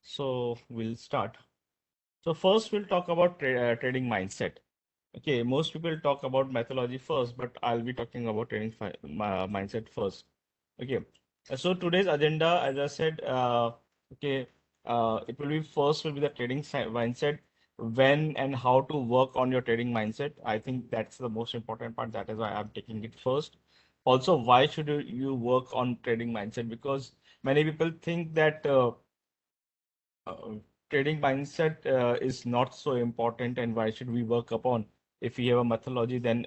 So we'll start. So first we'll talk about trading mindset. Okay, most people talk about methodology first, but I'll be talking about mindset first. Okay, so today's agenda, as I said, okay, it will be first will be the mindset, when and how to work on your trading mindset. I think that's the most important part. That is why I'm taking it first. Also, why should you work on trading mindset? Because many people think that uh, trading mindset is not so important, and why should we work upon? If we have a methodology, then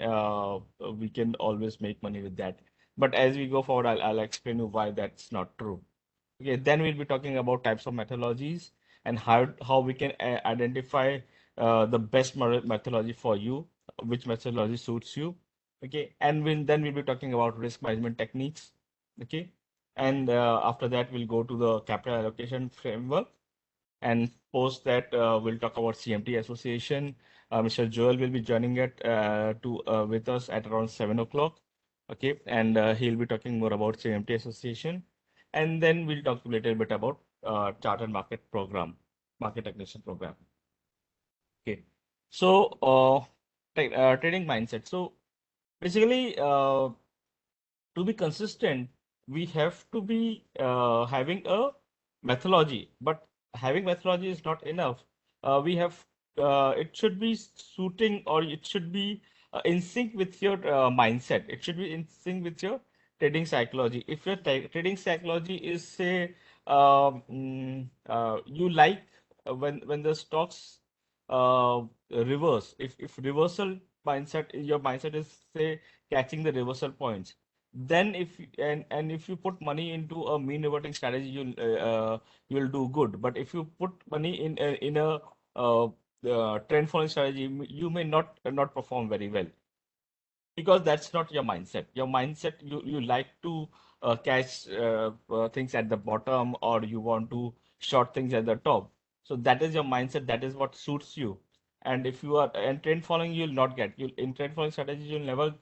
we can always make money with that. But as we go forward, I'll explain you why that's not true. Okay, then we'll be talking about types of methodologies and how we can identify the best methodology for you, which methodology suits you. Okay, and then we'll be talking about risk management techniques. Okay, and after that we'll go to the capital allocation framework, and post that, we'll talk about CMT Association. Mr. Joel will be joining it to with us at around 7 o'clock. Okay, and he'll be talking more about CMT Association, and then we'll talk a little bit about Chartered Market Program, Market Technician Program. Okay, so trading mindset. So basically, to be consistent, we have to be having a methodology, but having methodology is not enough. We have it should be suiting, or it should be in sync with your mindset. It should be in sync with your trading psychology. If your trading psychology is, say, you like when the stocks reverse, if reversal mindset, your mindset is, say, catching the reversal points, then and if you put money into a mean reverting strategy, you'll do good. But if you put money in a trend following strategy, you may not perform very well, because that's not your mindset. Your mindset, you like to catch things at the bottom, or you want to short things at the top. So that is your mindset, that is what suits you. And if you are and trend following, you'll not get you in trend following strategy, you'll never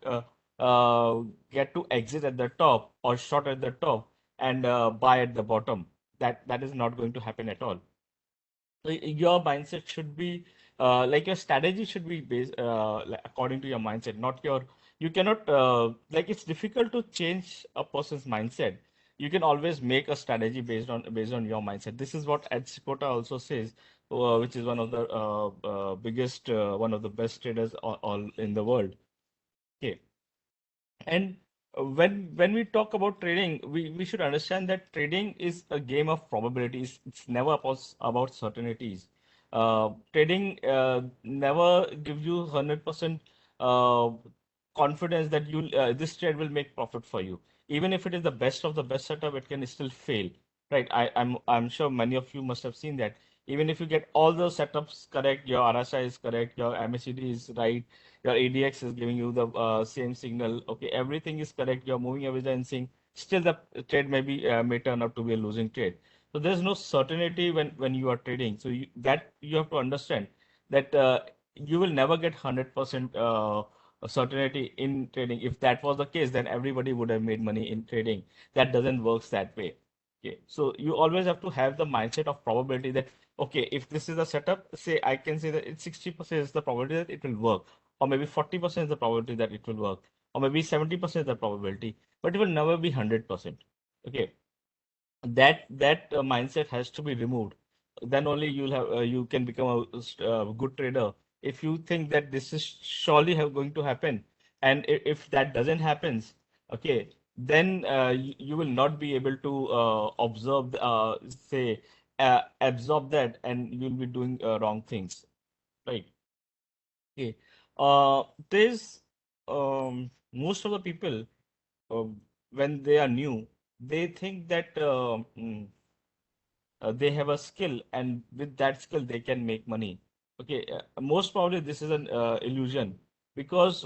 get to exit at the top or short at the top and buy at the bottom. That is not going to happen at all. So your mindset should be, like, your strategy should be based according to your mindset, not your. You cannot, like, it's difficult to change a person's mindset. You can always make a strategy based on your mindset. This is what Ed Sikota also says, which is one of the biggest, one of the best traders all in the world. Okay, and when we talk about trading, we should understand that trading is a game of probabilities. It's never about certainties. Trading never gives you 100% uh, confidence that you this trade will make profit for you. Even if it is the best of the best setup, it can still fail. Right? I'm sure many of you must have seen that. Even if you get all those setups correct, your RSI is correct, your MACD is right, your ADX is giving you the same signal. Okay, everything is correct. You're moving average and seeing, still the trade may turn out to be a losing trade. So there's no certainty when you are trading. So that you have to understand that you will never get 100% certainty in trading. If that was the case, then everybody would have made money in trading. That doesn't work that way. Okay, so you always have to have the mindset of probability that, okay, if this is a setup, say I can say that it's 60% is the probability that it will work, or maybe 40% is the probability that it will work, or maybe 70% is the probability, but it will never be 100%. Okay, that mindset has to be removed. Then only you can become a good trader. If you think that this is surely going to happen, and if that doesn't happens, okay, then you will not be able to observe, say, absorb that, and you'll be doing wrong things, right? Okay. There's most of the people, uh, when they are new, they think that they have a skill, and with that skill they can make money. Okay, most probably this is an illusion, because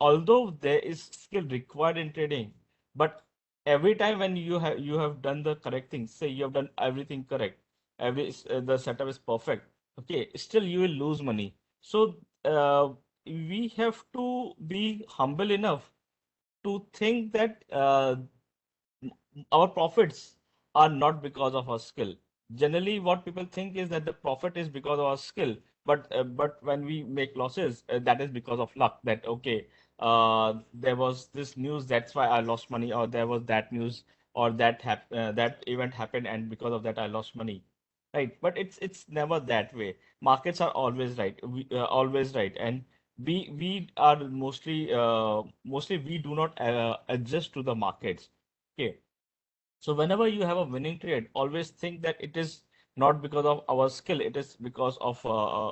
although there is skill required in trading, but every time when you have done the correct thing, say you have done everything correct, the setup is perfect, okay, still you will lose money. So we have to be humble enough to think that our profits are not because of our skill. Generally what people think is that the profit is because of our skill, but when we make losses, that is because of luck. That okay, there was this news, that's why I lost money, or there was that news, or that event happened, and because of that I lost money, right? But it's never that way. Markets are always right, always right. And we are mostly we do not adjust to the markets. Okay, so whenever you have a winning trade, always think that it is not because of our skill, it is because of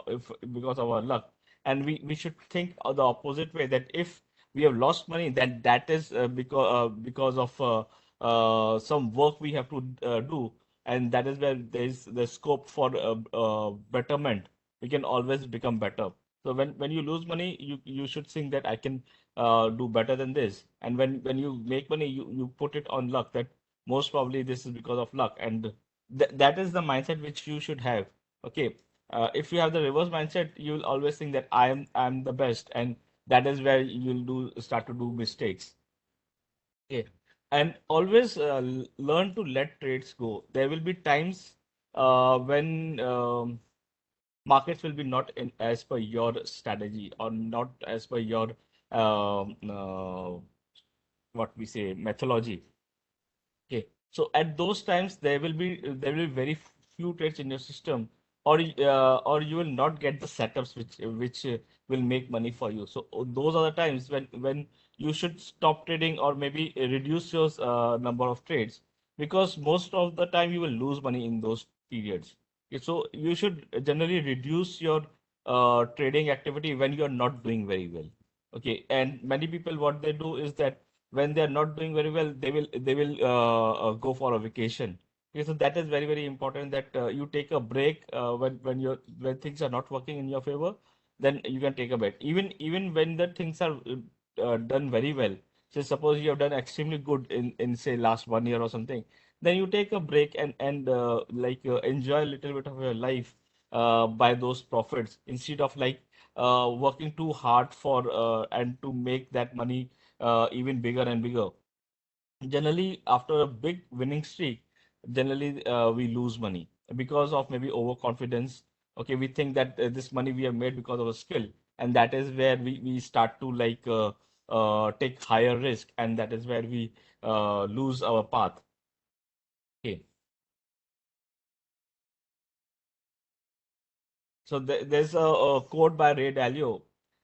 if because of our luck. And we should think of the opposite way, that if we have lost money, then that is because of some work we have to do, and that is where there is the scope for betterment. We can always become better. So when you lose money, you should think that I can do better than this. And when you make money, you put it on luck, that most probably this is because of luck. And that is the mindset which you should have. Okay, if you have the reverse mindset, you will always think that I'm the best, and that is where you'll do start to do mistakes. Okay, and always learn to let trades go. There will be times when markets will be not in as per your strategy, or not as per your what we say methodology. Okay, so at those times there will be very few trades in your system, or you will not get the setups which will make money for you. So those are the times when you should stop trading, or maybe reduce your number of trades, because most of the time you will lose money in those periods. Okay, so you should generally reduce your trading activity when you are not doing very well. Okay, and many people, what they do is that when they are not doing very well, they will go for a vacation. Okay, so that is very very important, that you take a break when things are not working in your favor. Then you can take a break. Even when the things are done very well. So suppose you have done extremely good in say last 1 year or something, then you take a break and enjoy a little bit of your life by those profits, instead of working too hard for and to make that money even bigger and bigger. Generally, after a big winning streak, generally we lose money because of maybe overconfidence. Okay, we think that this money we have made because of a skill, and that is where we start to take higher risk, and that is where we lose our path. Okay. So there's a quote by Ray Dalio.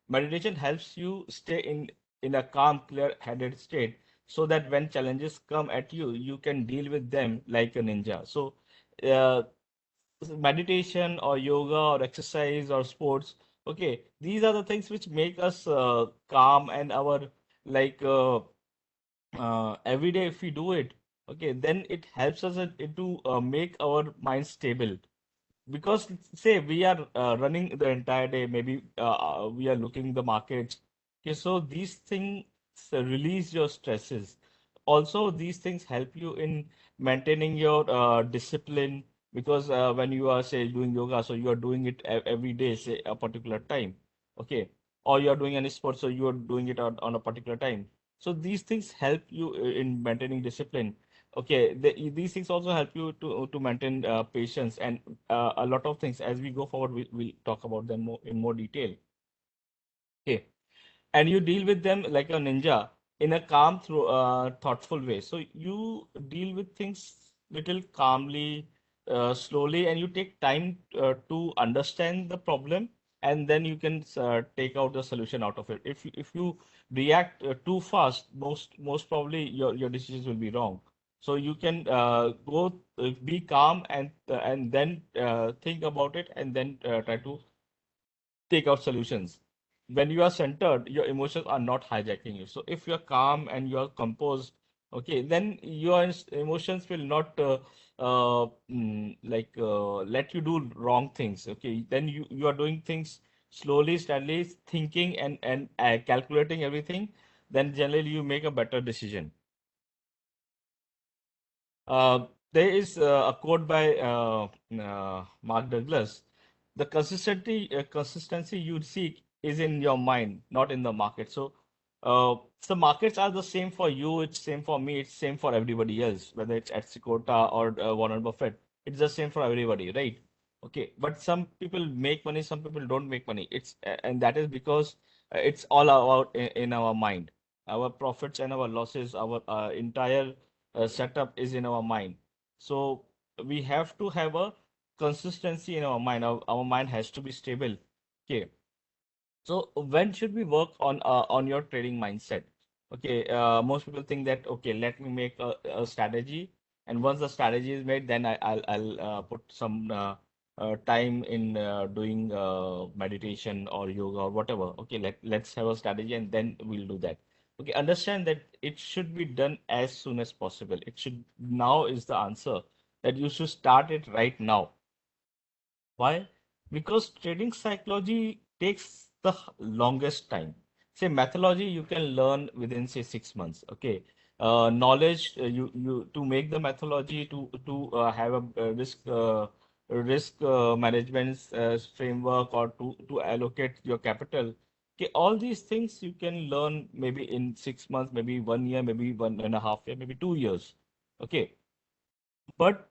Meditation helps you stay in a calm, clear-headed state, so that when challenges come at you, you can deal with them like a ninja. So, uh, meditation or yoga or exercise or sports, okay, these are the things which make us calm, and our every day if we do it, okay, then it helps us to make our mind stable. Because say we are running the entire day, maybe we are looking the markets. Okay, so these things release your stresses. Also these things help you in maintaining your discipline, because when you are say doing yoga, so you are doing it every day, say a particular time. Okay, or you are doing any sport, so you are doing it on a particular time. So these things help you in maintaining discipline. Okay, these things also help you to maintain patience, and a lot of things. As we go forward, we'll talk about them in more detail. Okay, and you deal with them like a ninja, in a calm, through thoughtful way. So you deal with things little calmly, slowly, and you take time to understand the problem, and then you can take out the solution out of it. If you react too fast, most probably your decisions will be wrong. So you can be calm, and then think about it, and then try to take out solutions. When you are centered, your emotions are not hijacking you. So if you're calm and you're composed, okay, then your emotions will not let you do wrong things. Okay, then you are doing things slowly, steadily, thinking and calculating everything. Then generally you make a better decision. There is a quote by Mark Douglas. The consistency you seek is in your mind, not in the market. So markets are the same for you. It's same for me. It's same for everybody else, whether it's at Sikota or Warren Buffett. It's the same for everybody, right? Okay, but some people make money, some people don't make money. And that is because it's all about in our mind. Our profits and our losses, our entire setup is in our mind. So we have to have a consistency in our mind. Our mind has to be stable. Okay, so when should we work on your trading mindset? Okay, most people think that okay, let me make a strategy, and once the strategy is made, then I'll put some time in doing meditation or yoga or whatever. Okay, let's have a strategy and then we'll do that. Okay, understand that it should be done as soon as possible. It should now is the answer that you should start it right now. Why? Because trading psychology takes the longest time. Say methodology you can learn within say 6 months. Okay, knowledge you to make the methodology to have a risk management framework or to allocate your capital. Okay, all these things you can learn maybe in 6 months, maybe 1 year, maybe 1.5 year, maybe 2 years. Okay, but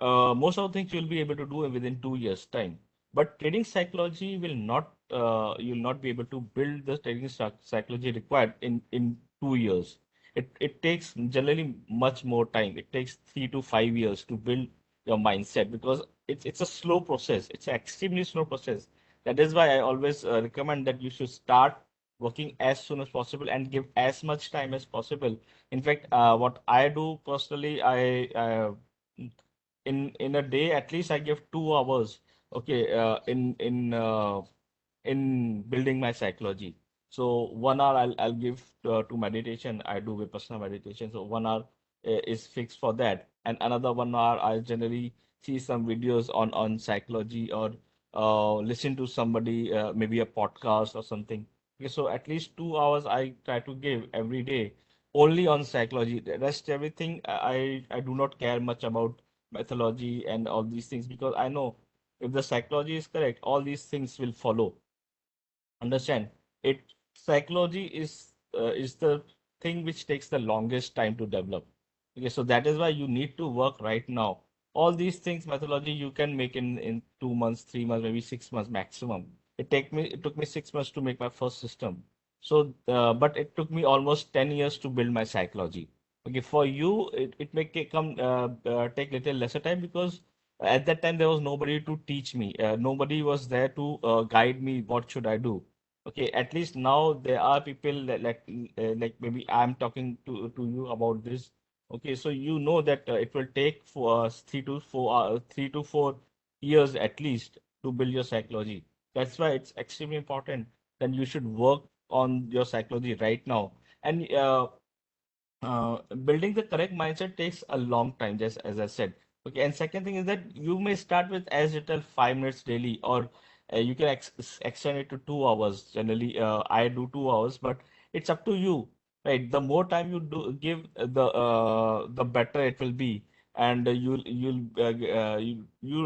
most of the things you'll be able to do within 2 years' time. But trading psychology will not, you'll not be able to build the trading psychology required in 2 years. It takes generally much more time. It takes 3 to 5 years to build your mindset because it's a slow process. It's an extremely slow process. That is why I always recommend that you should start working as soon as possible and give as much time as possible. In fact, what I do personally, in a day at least I give 2 hours. Okay, in building my psychology. So 1 hour I'll give to meditation. I do vipassana meditation. So 1 hour is fixed for that, and another 1 hour I generally see some videos on psychology or listen to somebody, maybe a podcast or something. Okay, so at least 2 hours I try to give every day only on psychology. The rest everything I do not care much about methodology and all these things because I know if the psychology is correct, all these things will follow. Understand? It psychology is the thing which takes the longest time to develop. Okay, so that is why you need to work right now. All these things, methodology, you can make in 2 months, 3 months, maybe 6 months maximum. It took me 6 months to make my first system. So, but it took me almost 10 years to build my psychology. Okay, for you, it may take little lesser time because at that time there was nobody to teach me. Nobody was there to guide me. What should I do? Okay, at least now there are people like maybe I'm talking to you about this. Okay, so you know that it will take for 3 to 4 years at least to build your psychology. That's why it's extremely important. Then you should work on your psychology right now. And building the correct mindset takes a long time, just as I said. Okay, and second thing is that you may start with as little 5 minutes daily, or you can extend it to 2 hours. Generally, I do 2 hours, but it's up to you, right? The more time you do give, the better it will be, and you'll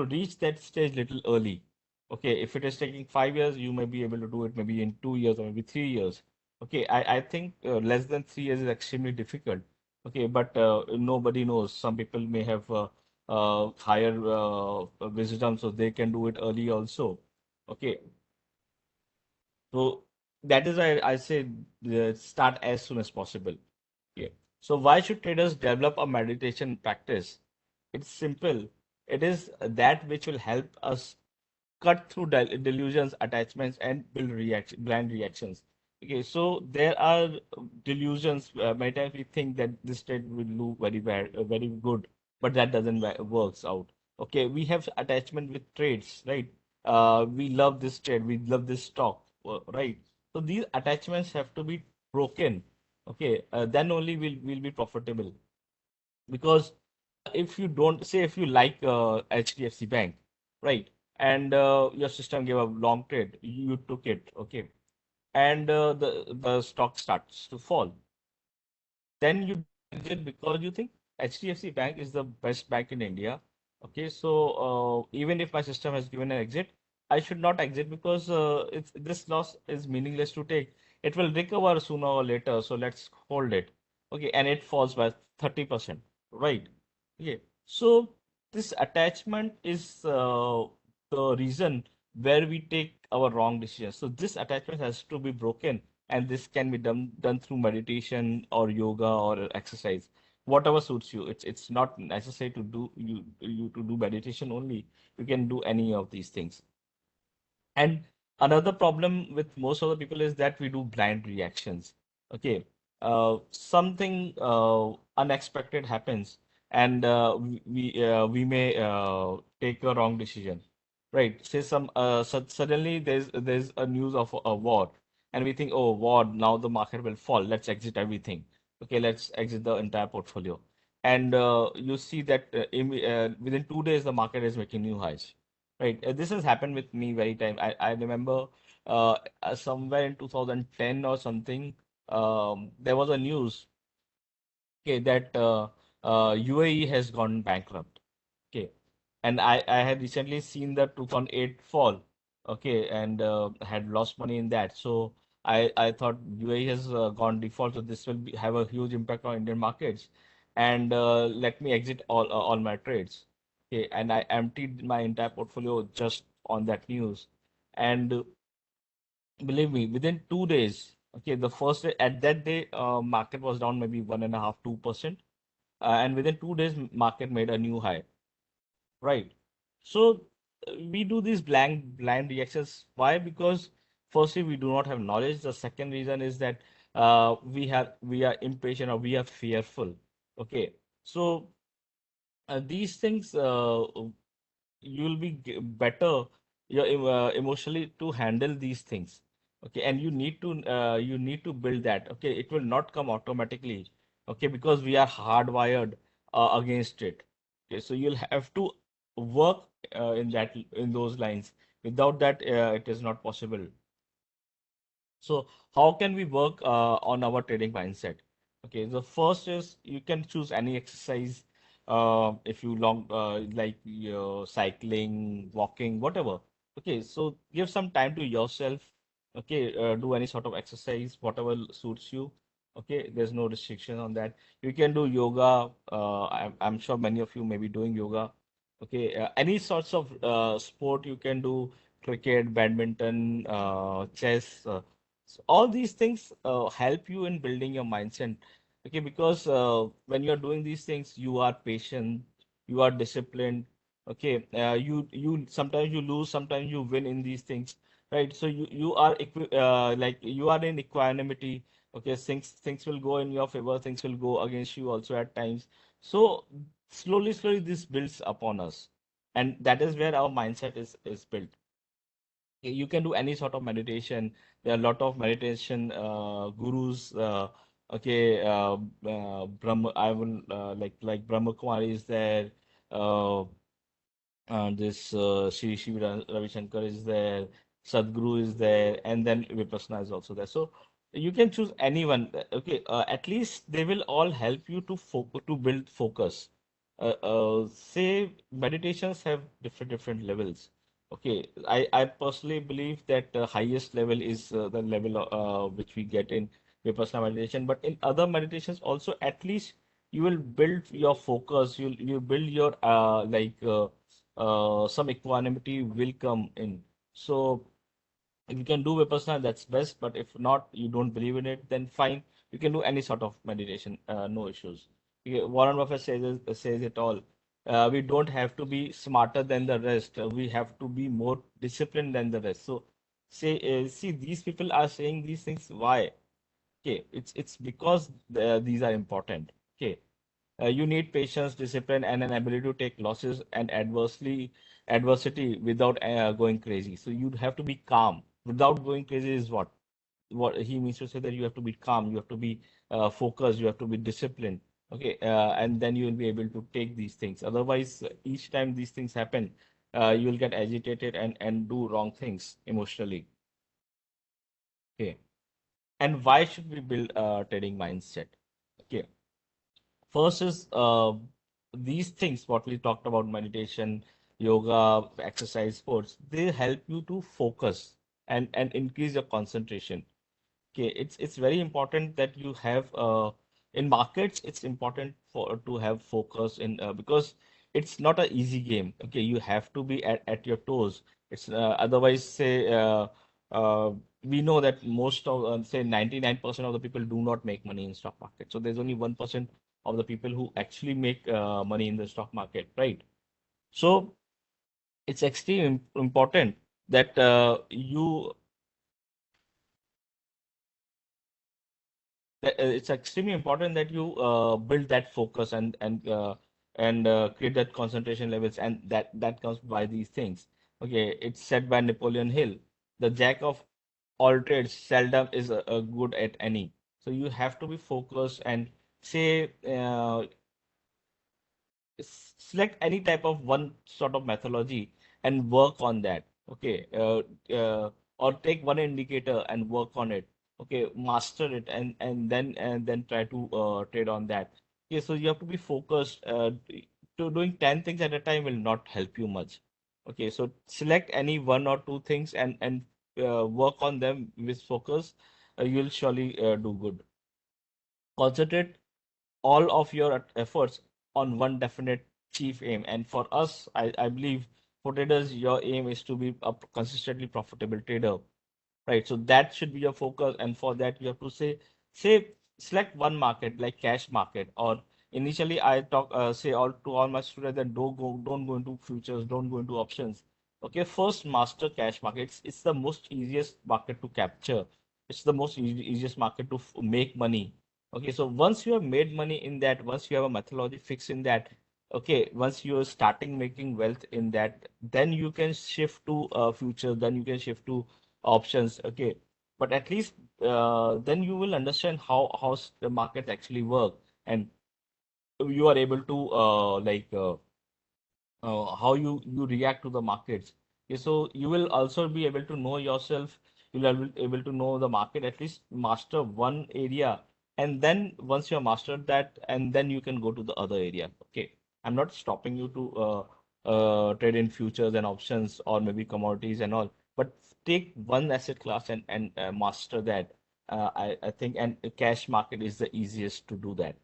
reach that stage little early. Okay, if it is taking 5 years, you may be able to do it maybe in 2 years or maybe 3 years. Okay, I think less than 3 years is extremely difficult. Okay, but nobody knows. Some people may have higher wisdom, so they can do it early also. Okay, so that is why I say start as soon as possible. Okay, so why should traders develop a meditation practice? It's simple. It is that which will help us cut through delusions, attachments, and build blind reactions. Okay, so there are delusions. Many times we think that this trade will do very bad, very good, but that doesn't works out. Okay, we have attachment with trades, right? We love this trade, we love this stock, right? So these attachments have to be broken. Okay, then only we'll be profitable because if you don't say if you like HDFC Bank, right, and your system gave a long trade, you took it, okay, and the stock starts to fall, then you don't exit because you think HDFC Bank is the best bank in India. Okay, so even if my system has given an exit, I should not exit because this loss is meaningless to take. It will recover sooner or later, so let's hold it. Okay, and it falls by 30%, right? Okay, so. this attachment is the reason where we take our wrong decisions. So this attachment has to be broken, and this can be done through meditation or yoga or exercise, whatever suits you. It's not necessary to do you to do meditation only. You can do any of these things. And another problem with most of the people is that we do blind reactions. Okay, something unexpected happens, and we may take a wrong decision, right? Say suddenly there's a news of a war, and we think, oh, war, now the market will fall. Let's exit everything. Okay, let's exit the entire portfolio, and you see that within 2 days the market is making new highs. Right. This has happened with me very time. I remember somewhere in 2010 or something, there was a news, okay, that UAE has gone bankrupt. Okay. And I had recently seen the 2008 fall. Okay. And had lost money in that. So I thought UAE has gone default. So this will have a huge impact on Indian markets. And let me exit all my trades. Okay. And I emptied my entire portfolio just on that news. And believe me, within 2 days, okay, the first day, at that day, market was down maybe 1.5, 2%. And within 2 days, market made a new high. Right. So we do these blind reactions. Why? Because firstly, we do not have knowledge. The second reason is that we are impatient or we are fearful. Okay. So these things you will be better emotionally to handle these things. Okay, and you need to build that. Okay, it will not come automatically. Okay, because we are hardwired against it. Okay, so you'll have to work in those lines. Without that, it is not possible. So how can we work on our trading mindset? Okay, the first is you can choose any exercise if you like cycling, walking, whatever. Okay, so give some time to yourself. Okay, do any sort of exercise, whatever suits you. Okay, there's no restriction on that. You can do yoga. I'm sure many of you may be doing yoga. Okay, any sorts of sport you can do, cricket, badminton, chess. So all these things help you in building your mindset. Okay, because when you're doing these things, you are patient, you are disciplined. Okay, you sometimes you lose, sometimes you win in these things, right? So you are like you are in equanimity. Okay, things will go in your favor, things will go against you also at times. So slowly this builds upon us, and that is where our mindset is built. You can do any sort of meditation. There are a lot of meditation gurus. Okay, Brahma. I will like Brahma Kumari is there. Uh, this Shri Ravi Shankar is there, Sadhguru is there, and then Vipassana is also there. So you can choose anyone. Okay, at least they will all help you to focus to build focus. Say meditations have different levels. Okay, I personally believe that the highest level is the level which we get in Vipassana meditation. But in other meditations also, at least you will build your focus. You build your some equanimity will come in. So if you can do Vipassana, that's best. But if not, you don't believe in it, then fine. You can do any sort of meditation, no issues. Okay, Warren Buffett says it all. We don't have to be smarter than the rest. We have to be more disciplined than the rest. So see, these people are saying these things. Why? Okay, it's because these are important. Okay, you need patience, discipline, and an ability to take losses and adversity without going crazy. So you have to be calm. Without going crazy is what he means to say, that you have to be calm, you have to be focused, you have to be disciplined. Okay, and then you will be able to take these things. Otherwise, each time these things happen, you will get agitated and do wrong things emotionally. Okay, and why should we build a trading mindset? Okay, first is these things, what we talked about, meditation, yoga, exercise, sports, they help you to focus and increase your concentration. Okay, it's very important that you have in markets, it's important for to have focus in because it's not an easy game. Okay, you have to be at your toes. It's otherwise, say uh, we know that most of say 99% of the people do not make money in stock market. So there's only 1% of the people who actually make money in the stock market, right? So it's extremely important that it's extremely important that you build that focus and create that concentration levels, and that comes by these things. Okay, it's said by Napoleon Hill, the jack of all trades seldom is a good at any. So you have to be focused and say select any type of one sort of methodology and work on that. Okay, or take one indicator and work on it. Okay, master it and then try to trade on that. Okay, so you have to be focused. To doing 10 things at a time will not help you much. Okay, so select any one or two things and work on them with focus. You'll surely do good. Concentrate all of your efforts on one definite chief aim. And for us, I believe for traders, your aim is to be a consistently profitable trader, right? So that should be your focus. And for that, you have to say, select one market like cash market. Or initially, I talk say all to all my students that don't go into futures, don't go into options. Okay, first master cash market. It's the most easiest market to capture. It's the most easiest market to make money. Okay, so once you have made money in that, once you have a methodology fixed in that, okay, once you're starting making wealth in that, then you can shift to futures, then you can shift to options. Okay, but at least then you will understand how the market actually work, and you are able to how you react to the markets. Okay, so you will also be able to know yourself. You'll be able to know the market, at least master one area, and then once you have mastered that, and then you can go to the other area. Okay, I'm not stopping you to trade in futures and options or maybe commodities and all, but take one asset class and master that. I think and cash market is the easiest to do that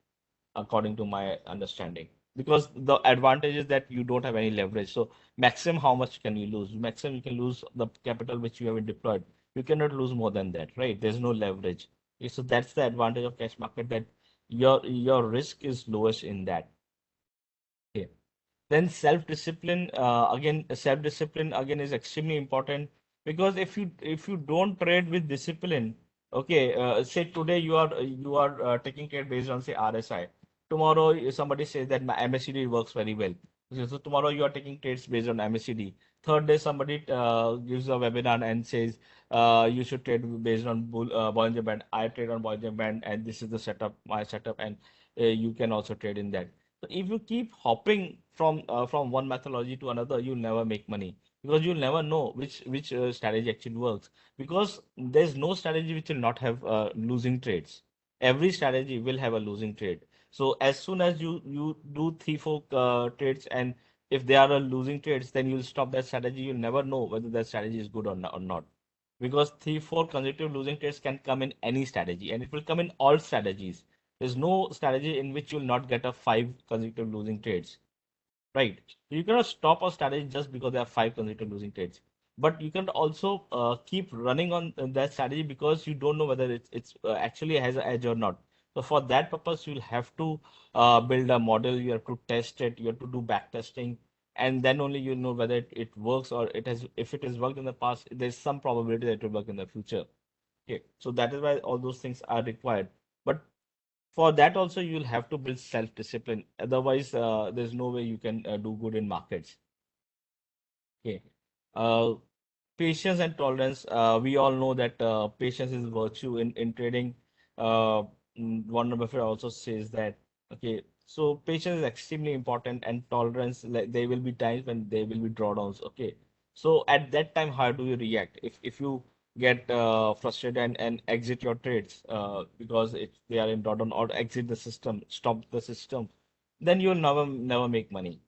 according to my understanding. Because the advantage is that you don't have any leverage. So maximum, how much can you lose? Maximum, you can lose the capital which you have deployed. You cannot lose more than that, right? There's no leverage. Okay, so that's the advantage of cash market, that your risk is lowest in that. Okay. Then self-discipline, again, self-discipline again is extremely important, because if you don't trade with discipline, okay, say today you are taking trade based on say RSI. Tomorrow somebody says that my MACD works very well. Okay, so tomorrow you are taking trades based on MACD. Third day somebody gives a webinar and says you should trade based on Bollinger Band. I trade on Bollinger Band, and this is the setup, my setup, and you can also trade in that. So if you keep hopping from one methodology to another, you'll never make money, because you'll never know which strategy actually works. Because there's no strategy which will not have losing trades. Every strategy will have a losing trade. So as soon as you do three, four trades, and if they are losing trades, then you'll stop that strategy. You'll never know whether that strategy is good or not. Because three, four consecutive losing trades can come in any strategy, and it will come in all strategies. There's no strategy in which you'll not get a five consecutive losing trades, right? You cannot stop a strategy just because there are five consecutive losing trades. But you can also keep running on that strategy, because you don't know whether it's actually has an edge or not. So for that purpose, you'll have to build a model. You have to test it. You have to do back testing, and then only you know whether it works, or it has. If it has worked in the past, there's some probability that it will work in the future. Okay, so that is why all those things are required. But for that also, you'll have to build self-discipline. Otherwise, there's no way you can do good in markets. Okay. Uh, Patience and tolerance. We all know that patience is virtue in trading. Uh, Warren Buffett also says that. Okay. So patience is extremely important, and tolerance. Like, there will be times when there will be drawdowns. Okay. So at that time, how do you react? If you get frustrated and exit your trades because they are in drawdown, or exit the system, stop the system, then you'll never make money,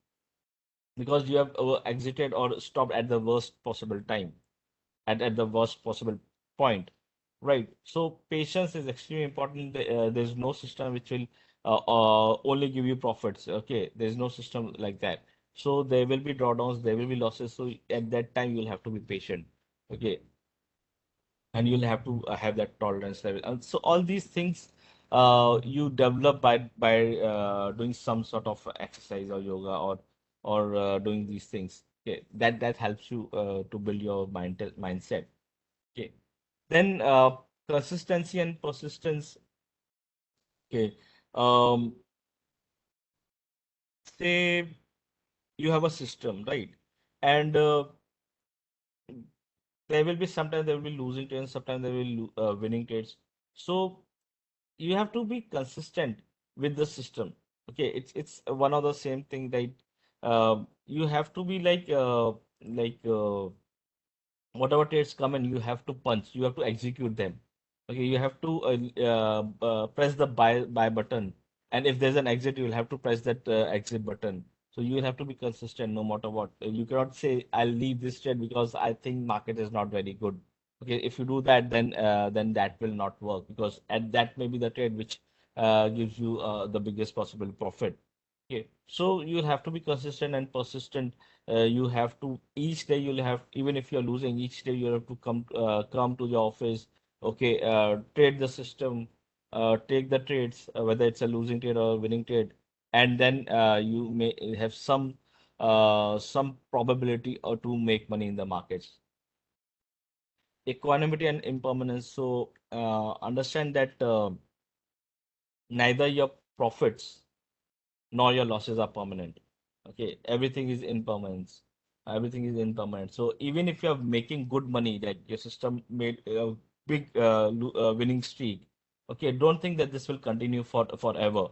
because you have exited or stopped at the worst possible time, at the worst possible point, right? So patience is extremely important. There's no system which will only give you profits. Okay, there's no system like that. So there will be drawdowns, there will be losses. So at that time, you'll have to be patient. Okay, and you'll have to have that tolerance level. And so all these things you develop by doing some sort of exercise or yoga or doing these things. Okay, that helps you to build your mindset. Okay, then consistency and persistence. Okay, um, say you have a system, right? And there will be sometimes there will be losing trades, sometimes there will be winning trades. So you have to be consistent with the system. Okay, it's one of the same thing that you have to be like whatever trades come in, you have to punch, you have to execute them. Okay, you have to press the buy button, and if there's an exit, you'll have to press that exit button. So you will have to be consistent no matter what. You cannot say I'll leave this trade because I think market is not very good. Okay, if you do that, then that will not work, because and that may be the trade which gives you the biggest possible profit. Okay, so you'll have to be consistent and persistent. You have to each day you'll have, even if you're losing, each day you have to come to the office. Okay, trade the system, take the trades, whether it's a losing trade or a winning trade, and then you may have some probability or to make money in the markets. Equanimity and impermanence. So understand that neither your profits nor your losses are permanent. Okay, everything is impermanence. Everything is impermanent. So even if you're making good money, like your system made a big winning streak, okay, don't think that this will continue for forever,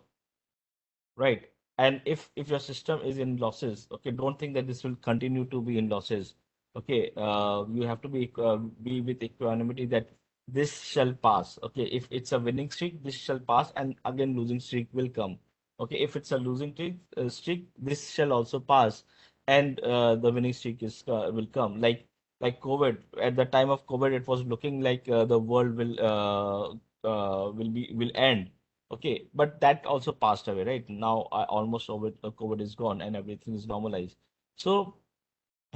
right? And if your system is in losses, okay, don't think that this will continue to be in losses. Okay, you have to be with equanimity that this shall pass. Okay, if it's a winning streak, this shall pass, and again losing streak will come. Okay, if it's a losing streak, this shall also pass, and the winning streak is will come. Like COVID, at the time of COVID, it was looking like the world will end. Okay, but that also passed away, right? Now almost COVID is gone and everything is normalized. So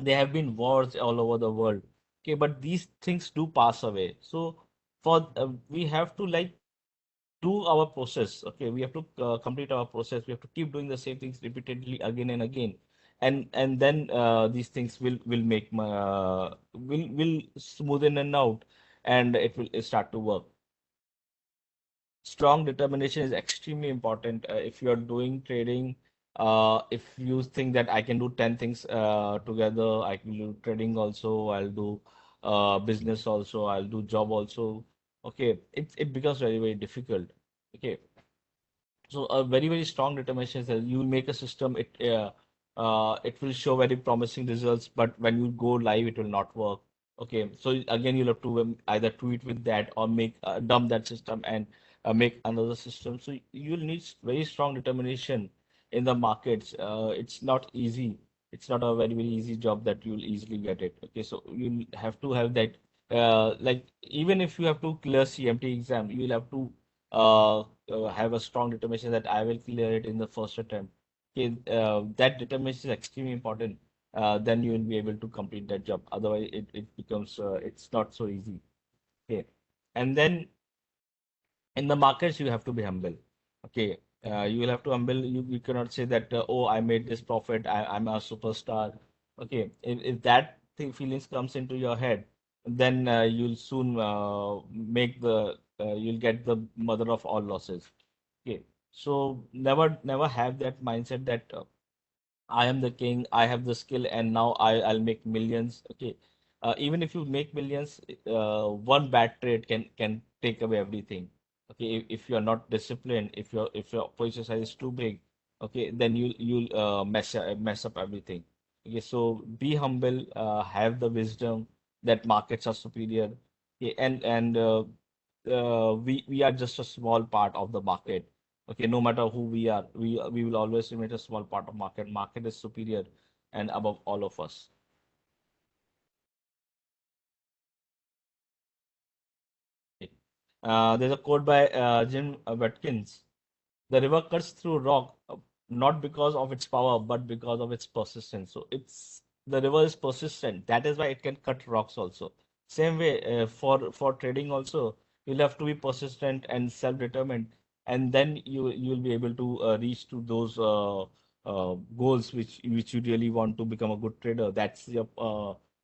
there have been wars all over the world. Okay, but these things do pass away. So for we have to like do our process. Okay, we have to complete our process. We have to keep doing the same things repeatedly again and again, and then these things will smoothen and out, and it will start to work. Strong determination is extremely important. If you're doing trading, if you think that I can do 10 things together, I can do trading also, I'll do business also, I'll do job also. Okay, it becomes very, very difficult. Okay, so a very, very strong determination is that you will make a system, it will show very promising results, but when you go live, it will not work. Okay, so again, you'll have to either tweak with that or make dump that system and make another system. So you'll need very strong determination in the markets. It's not easy. It's not a very, very easy job that you'll easily get it. Okay, so you'll have to have that. Like even if you have to clear CMT exam, you'll have to have a strong determination that I will clear it in the first attempt. Okay, that determination is extremely important. Then you will be able to complete that job. Otherwise, it becomes it's not so easy. Okay, and then in the markets you have to be humble. Okay, you will have to humble. You cannot say that oh, I made this profit, I'm a superstar. Okay, if that thing feelings comes into your head, then you'll soon you'll get the mother of all losses. Okay, so never have that mindset that I am the king, I have the skill, and now I'll make millions. Okay. Even if you make millions, one bad trade can take away everything. Okay. If you're not disciplined, if your position size is too big, okay, then you'll mess up everything. Okay. So be humble, have the wisdom that markets are superior. Okay, and we are just a small part of the market. Okay, no matter who we are, we will always remain a small part of market. Market is superior and above all of us. Okay. There's a quote by Jim Watkins. The river cuts through rock, not because of its power, but because of its persistence. So the river is persistent. That is why it can cut rocks also. Same way for trading also, you'll have to be persistent and self-determined, and then you'll be able to reach to those goals which you really want to become a good trader. That's your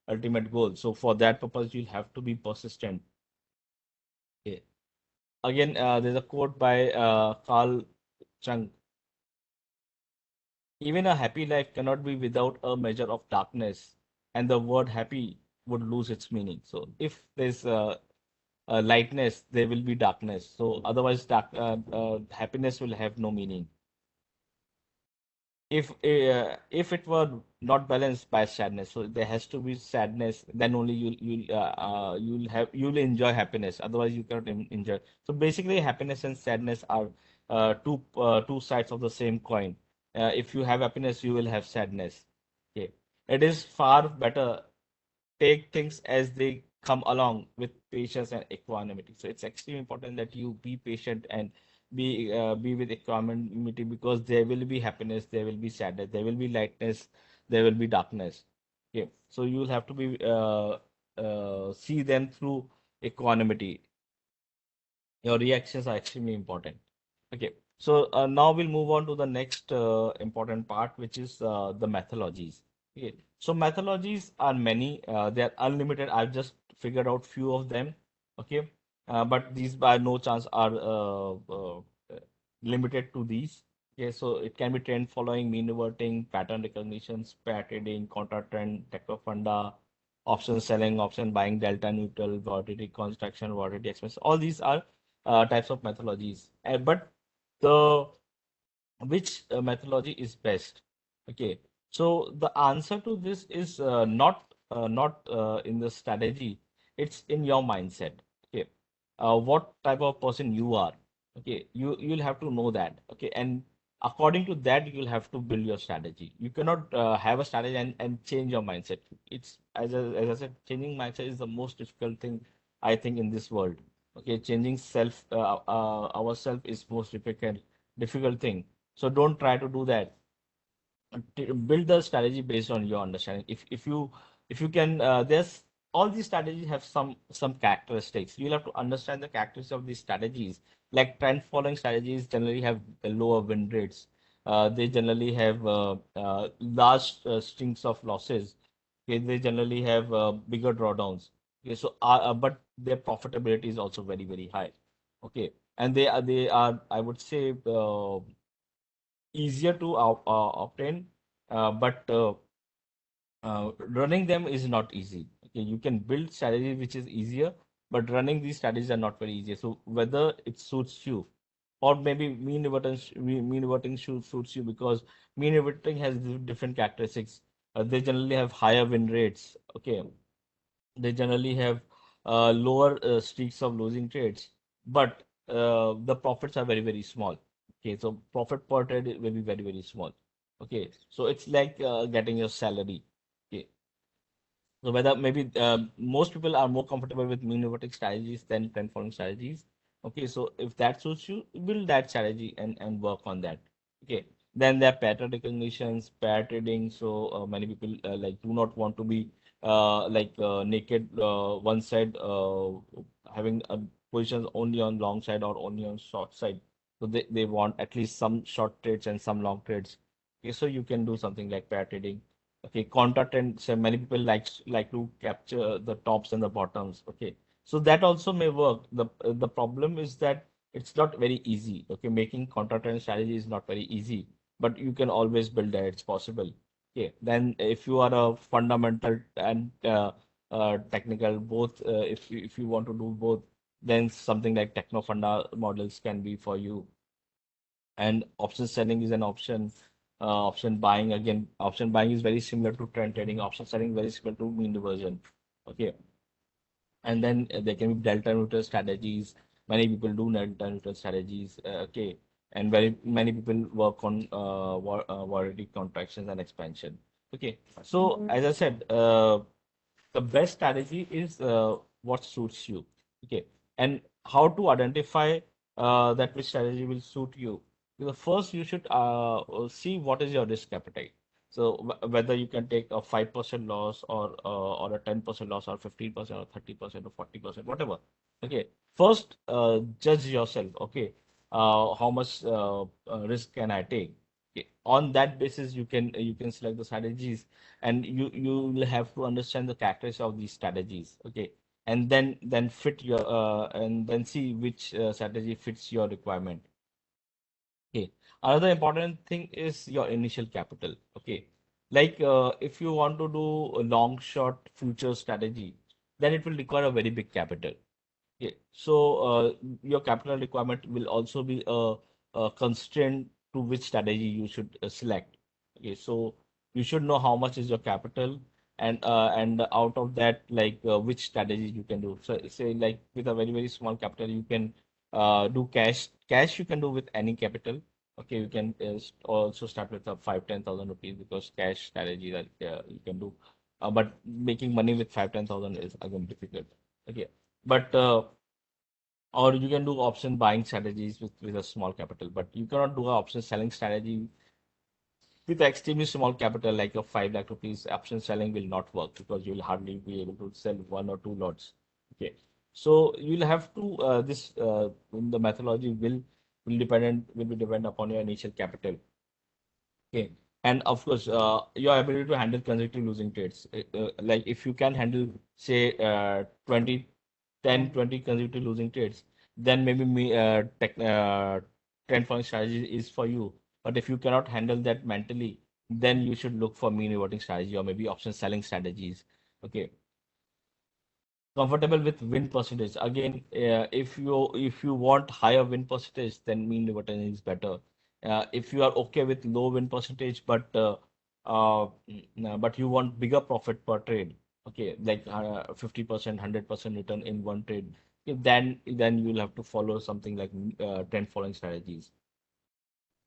ultimate goal. So for that purpose, you'll have to be persistent. Okay. Again, there's a quote by Carl Chung. Even a happy life cannot be without a measure of darkness, and the word happy would lose its meaning. So, if there's lightness, there will be darkness. So, otherwise, happiness will have no meaning. If it were not balanced by sadness, so there has to be sadness, then only you'll enjoy happiness. Otherwise, you cannot enjoy. So basically, happiness and sadness are two sides of the same coin. If you have happiness, you will have sadness. Okay, it is far better take things as they come along with patience and equanimity. So it's extremely important that you be patient and be with equanimity, because there will be happiness, there will be sadness, there will be lightness, there will be darkness. Okay, so you will have to be see them through equanimity. Your reactions are extremely important. Okay, so now we'll move on to the next important part, which is the methodologies. Okay, so methodologies are many, they are unlimited. I've just figured out few of them. Okay, but these by no chance are limited to these. Okay, so it can be trend following, mean reverting, pattern recognition, pair trading, counter trend, techno funda, option selling, option buying, delta neutral, volatility construction, volatility expense. All these are types of methodologies. But the which methodology is best? Okay, so the answer to this is not in the strategy. It's in your mindset. Okay, what type of person you are. Okay, you'll have to know that. Okay, and according to that, you'll have to build your strategy. You cannot have a strategy and change your mindset. It's as I said, changing mindset is the most difficult thing I think in this world. Okay, changing ourself is most difficult thing. So don't try to do that. Build the strategy based on your understanding. If you can, there's all these strategies have some characteristics. You'll have to understand the characteristics of these strategies. Like trend following strategies generally have lower win rates. They generally have large strings of losses. Okay, they generally have bigger drawdowns. Okay, so but their profitability is also very high. Okay, and they are I would say easier to obtain, but running them is not easy. Okay, you can build strategy which is easier, but running these strategies are not very easy. So whether it suits you, or maybe mean reverting suits you, because mean reverting has different characteristics. They generally have higher win rates. Okay, they generally have lower streaks of losing trades, but the profits are very small. Okay, so profit per trade will be very small. Okay, so it's like getting your salary. Okay, so whether maybe most people are more comfortable with mean reverting strategies than trend following strategies. Okay, so if that suits you, build that strategy and work on that. Okay, then there are pattern recognitions, pair trading. So many people like do not want to be naked one side, having positions only on long side or only on short side. So they want at least some short trades and some long trades. Okay, so you can do something like pair trading. Okay, content and so many people like to capture the tops and the bottoms. Okay, so that also may work. The problem is that it's not very easy. Okay, making content and strategy is not very easy, but you can always build that. It's possible. Okay, then if you are a fundamental and technical both, if you want to do both, then something like techno funda models can be for you. And option selling is an option. Option buying, again, option buying is very similar to trend trading. Option selling very similar to mean reversion. Okay, and then there can be delta neutral strategies. Many people do delta neutral strategies. Okay, and very many people work on volatility contractions and expansion. Okay, so as I said, the best strategy is what suits you. Okay, and how to identify that which strategy will suit you. The first you should see what is your risk appetite. So whether you can take a 5% loss or a 10% loss or 15% or 30% or 40%, whatever. Okay. First, judge yourself. Okay. How much risk can I take? Okay. On that basis, you can select the strategies, and you will have to understand the characteristics of these strategies. Okay. And then fit your and then see which strategy fits your requirement. Okay. Another important thing is your initial capital. Okay. Like if you want to do a long short future strategy, then it will require a very big capital. Okay. So your capital requirement will also be a constraint to which strategy you should select. Okay. So you should know how much is your capital, and out of that, like which strategy you can do. So say like with a very small capital, you can do cash. Cash you can do with any capital. Okay, you can also start with a 5-10,000 rupees, because cash strategy that you can do. But making money with 5-10,000 is again difficult. Okay, but or you can do option buying strategies with a small capital, but you cannot do a option selling strategy with extremely small capital like a 5 lakh rupees. Option selling will not work because you'll hardly be able to sell one or two lots. Okay, so you'll have to the methodology will be dependent upon your initial capital. Okay. And of course, your ability to handle consecutive losing trades. Like if you can handle, say, 20, 10, 20 consecutive losing trades, then maybe trend following strategy is for you. But if you cannot handle that mentally, then you should look for mean reverting strategy or maybe option selling strategies. Okay. Comfortable with win percentage. Again, if you want higher win percentage, then mean reversion is better. If you are okay with low win percentage, but you want bigger profit per trade, okay, like 50%, 100% return in one trade, then you'll have to follow something like trend following strategies.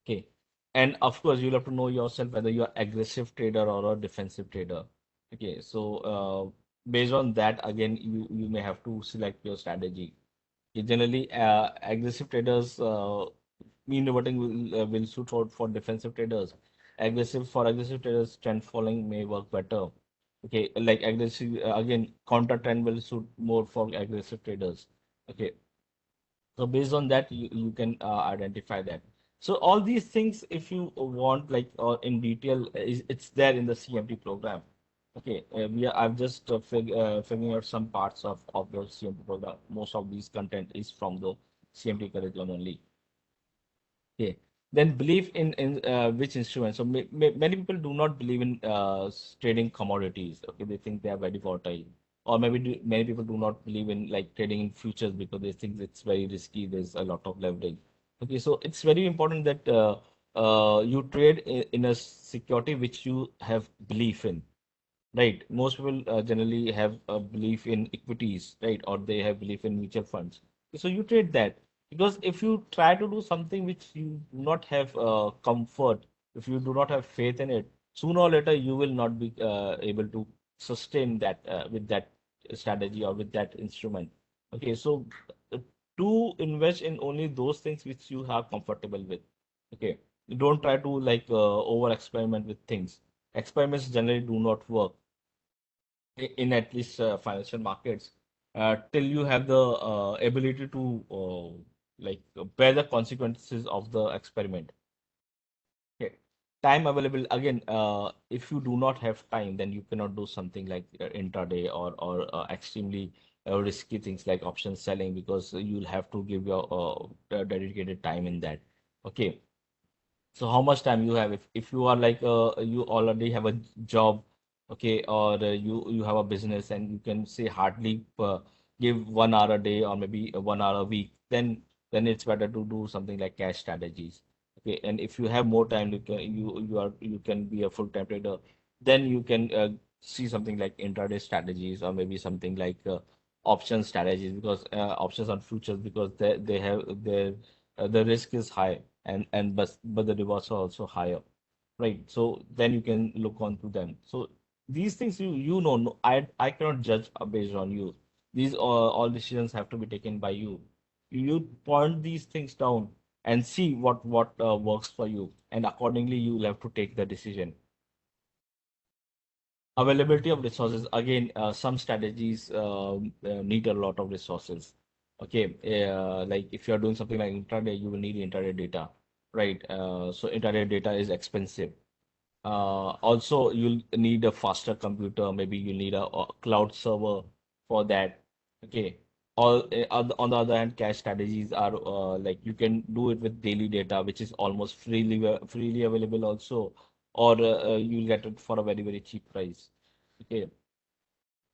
Okay. And of course, you'll have to know yourself whether you're aggressive trader or a defensive trader. Okay. So based on that, again, you may have to select your strategy. Okay, generally, aggressive traders mean reverting will suit for defensive traders. Aggressive traders, trend following may work better. Okay, like aggressive again, counter trend will suit more for aggressive traders. Okay, so based on that, you can identify that. So all these things, if you want, like in detail, it's there in the CMT program. Okay, I've just figuring out some parts of the CMT program. Most of these content is from the CMT curriculum only. Okay. Then believe in which instrument. So many people do not believe in trading commodities. Okay, they think they are very volatile, or maybe many people do not believe in like trading in futures because they think it's very risky. There's a lot of leverage. Okay, so it's very important that you trade in a security which you have belief in. Right. Most people generally have a belief in equities, right? Or they have belief in mutual funds. So you trade that, because if you try to do something which you do not have comfort, if you do not have faith in it, sooner or later you will not be able to sustain that with that strategy or with that instrument. Okay. So uh, to invest in only those things which you are comfortable with. Okay. You don't try to like over experiment with things. Experiments generally do not work in at least financial markets till you have the ability to bear the consequences of the experiment. Okay. Time available again. If you do not have time, then you cannot do something like intraday or extremely risky things like option selling, because you'll have to give your dedicated time in that. Okay. So how much time you have? If you are like you already have a job, okay, or you have a business and you can say hardly give 1 hour a day or maybe 1 hour a week, then it's better to do something like cash strategies. Okay, and if you have more time, you can be a full-time trader. Then you can see something like intraday strategies or maybe something like option strategies, because options on futures, because they have their the risk is high, but the rewards are also higher, right? So then you can look on to them. So these things you know, I cannot judge based on you. These all decisions have to be taken by you. You point these things down, and see what works for you, and accordingly you will have to take the decision. Availability of resources, again, some strategies need a lot of resources. Okay, like if you are doing something like intraday, you will need intraday data, right? So intraday data is expensive. Also, you'll need a faster computer. Maybe you need a cloud server for that. Okay. On the other hand, cash strategies are like you can do it with daily data, which is almost freely available also, or you'll get it for a very cheap price. Okay.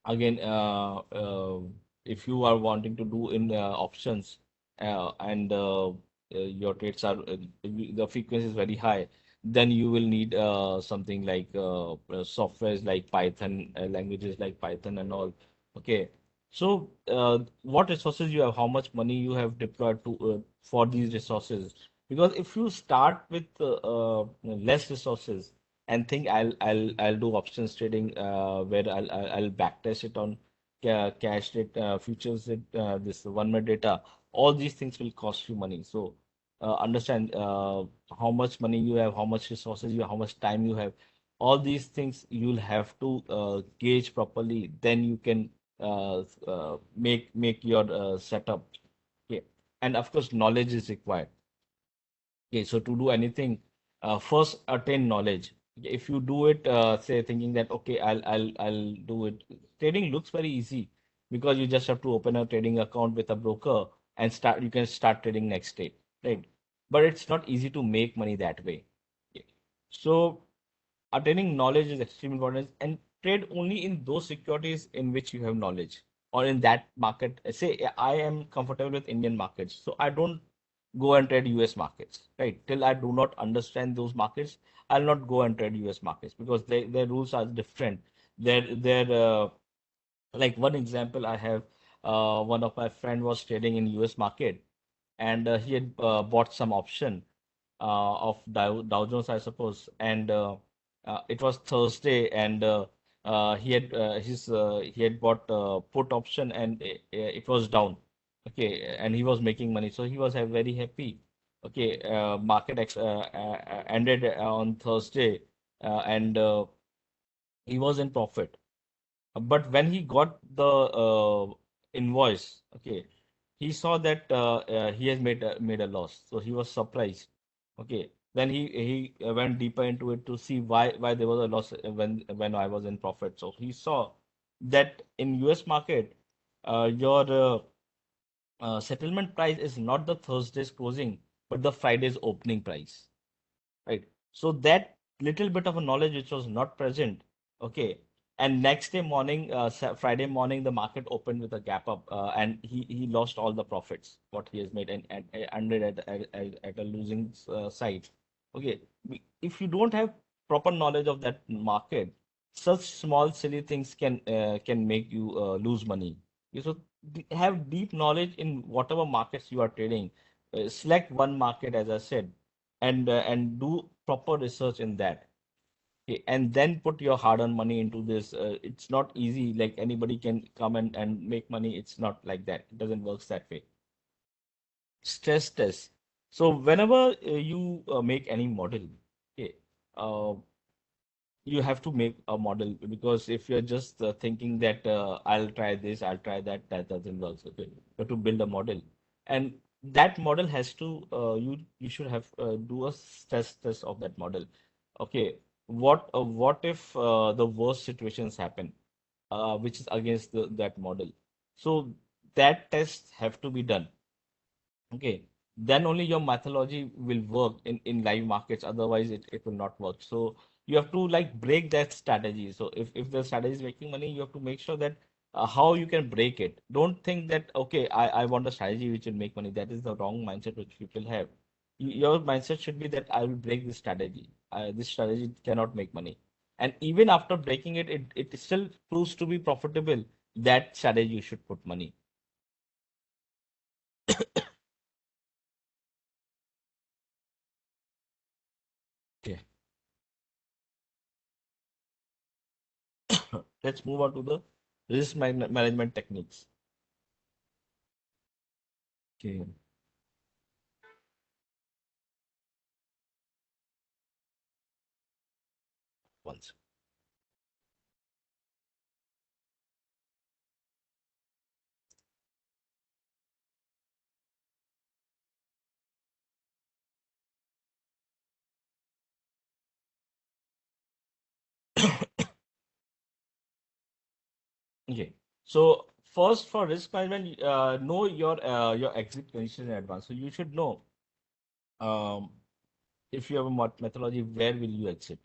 Again, if you are wanting to do in options and your trades are the frequency is very high, then you will need something like softwares like Python, languages like Python and all. Okay. So, what resources you have, how much money you have deployed to for these resources? Because if you start with less resources and think I'll do options trading where I'll backtest it on cash rate, futures it, this 1 minute data. All these things will cost you money. So understand how much money you have, how much resources you have, how much time you have. All these things you'll have to gauge properly. Then you can make your setup. Okay, and of course knowledge is required. Okay, so to do anything, first attain knowledge. Okay, if you do it, say thinking that okay, I'll do it. Trading looks very easy because you just have to open a trading account with a broker and start. You can start trading next day, right? But it's not easy to make money that way. Okay. So attaining knowledge is extremely important and trade only in those securities in which you have knowledge or in that market. Say I am comfortable with Indian markets, so I don't go and trade US markets, right? Till I do not understand those markets, I'll not go and trade US markets because their rules are different. Their like one example I have, one of my friend was trading in US market and he had bought some option of Dow Jones, I suppose, and it was Thursday, and he had bought put option, and it was down. Okay, and he was making money, so he was very happy. Okay, ended on Thursday, and he was in profit. But when he got the invoice, okay, he saw that he has made a loss, so he was surprised. Okay, then he went deeper into it to see why there was a loss when I was in profit. So he saw that in US market, your settlement price is not the Thursday's closing, but the Friday's opening price, right? So that little bit of a knowledge which was not present, okay. And next day morning, Friday morning, the market opened with a gap up, and he lost all the profits what he has made and ended at a losing side. Okay, if you don't have proper knowledge of that market, such small silly things can make you lose money. Okay, so have deep knowledge in whatever markets you are trading. Select one market, as I said, and do proper research in that. Okay, and then put your hard-earned money into this. It's not easy. Like anybody can come and make money. It's not like that. It doesn't work that way. Stress test. So whenever you make any model, okay, uh, you have to make a model because if you're just thinking that I'll try this, I'll try that, that doesn't work. Okay, you have to build a model, and that model has to you should have do a stress test of that model. Okay, what if the worst situations happen, which is against that model? So that tests have to be done. Okay, then only your methodology will work in live markets. Otherwise, it will not work. So you have to like break that strategy. So if the strategy is making money, you have to make sure that how you can break it. Don't think that okay, I want a strategy which will make money. That is the wrong mindset which people have. Your mindset should be that I will break this strategy. This strategy cannot make money. And even after breaking it, it still proves to be profitable. That strategy you should put money. Okay. Let's move on to the risk management techniques. Okay. ones. Okay. So first for risk management, know your exit condition in advance. So you should know um, if you have a methodology, where will you exit?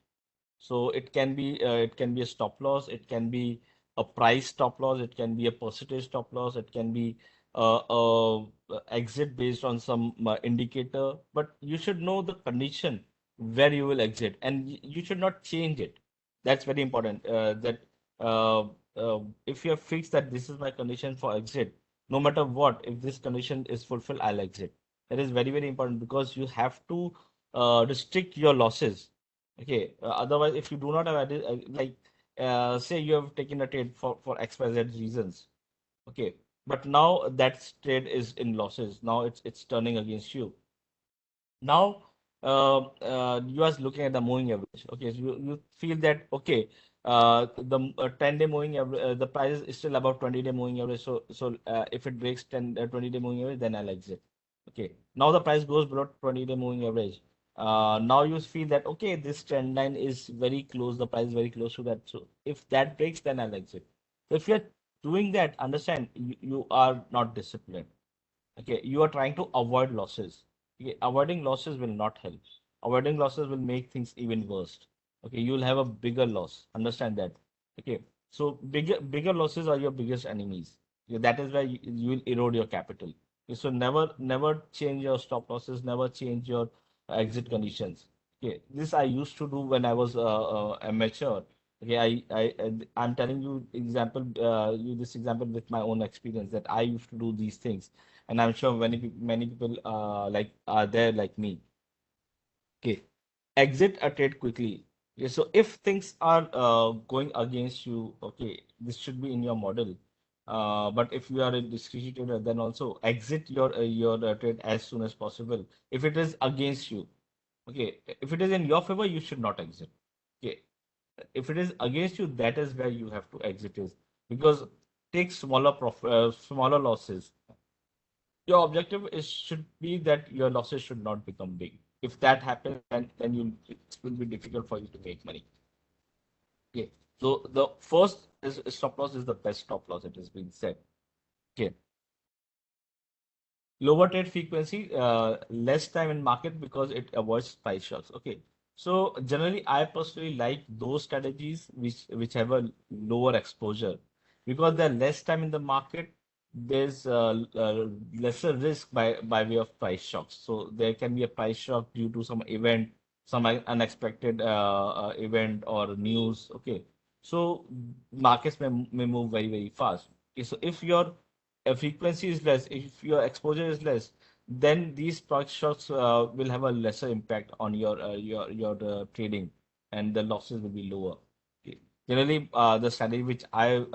So it can be a stop loss, it can be a price stop loss, it can be a percentage stop loss, it can be a exit based on some indicator. But you should know the condition where you will exit, and you should not change it. That's very important. That uh, if you have fixed that this is my condition for exit, no matter what, if this condition is fulfilled, I'll exit. That is very important because you have to restrict your losses. Okay. Otherwise, if you do not have like, say you have taken a trade for XYZ reasons. Okay. But now that trade is in losses. Now it's turning against you. Now, you are looking at the moving average. Okay, so you feel that okay, the 10-day moving average, the price is still above 20-day moving average. So if it breaks 20-day moving average, then I'll exit. Okay, now the price goes below 20-day moving average. Now you feel that okay, this trend line is very close. The price is very close to that. So if that breaks, then I'll exit. So if you're doing that, understand you are not disciplined. Okay, you are trying to avoid losses. Okay, avoiding losses will not help. Avoiding losses will make things even worse. Okay, you will have a bigger loss. Understand that. Okay, so bigger losses are your biggest enemies. Okay, that is where you will erode your capital. Okay, so never change your stop losses. Never change your exit conditions. Okay, this I used to do when I was amateur. Okay, I'm telling you this example with my own experience that I used to do these things, and I'm sure many people like are there like me. Okay, exit a trade quickly. Okay, so if things are going against you, okay, this should be in your model. But if you are a discretionary trader, then also exit your trade as soon as possible. If it is against you, okay, if it is in your favor, you should not exit. Okay, if it is against you, that is where you have to exit is because take smaller losses. Your objective is should be that your losses should not become big. If that happens, then it will be difficult for you to make money. Okay. So the first is stop loss is the best stop loss. It has been said. Okay. Lower trade frequency, less time in market because it avoids price shocks. Okay. So generally, I personally like those strategies which have a lower exposure because they're less time in the market. There's lesser risk by way of price shocks. So there can be a price shock due to some event, some unexpected event or news. Okay. So markets may move very fast. Okay. So if your frequency is less, if your exposure is less, then these price shocks will have a lesser impact on your trading, and the losses will be lower. Okay. Generally, the strategy which I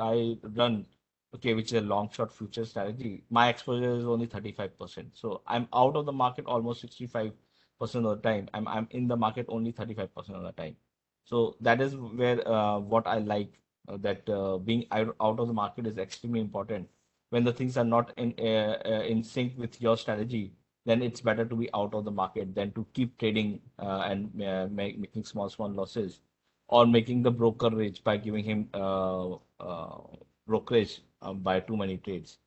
run, okay, which is a long short future strategy, my exposure is only 35%. So I'm out of the market almost 65% of the time. I'm in the market only 35% of the time. So that is where what I like that being out of the market is extremely important when the things are not in sync with your strategy, then it's better to be out of the market than to keep trading and making small losses or making the broker rich by giving him brokerage by too many trades.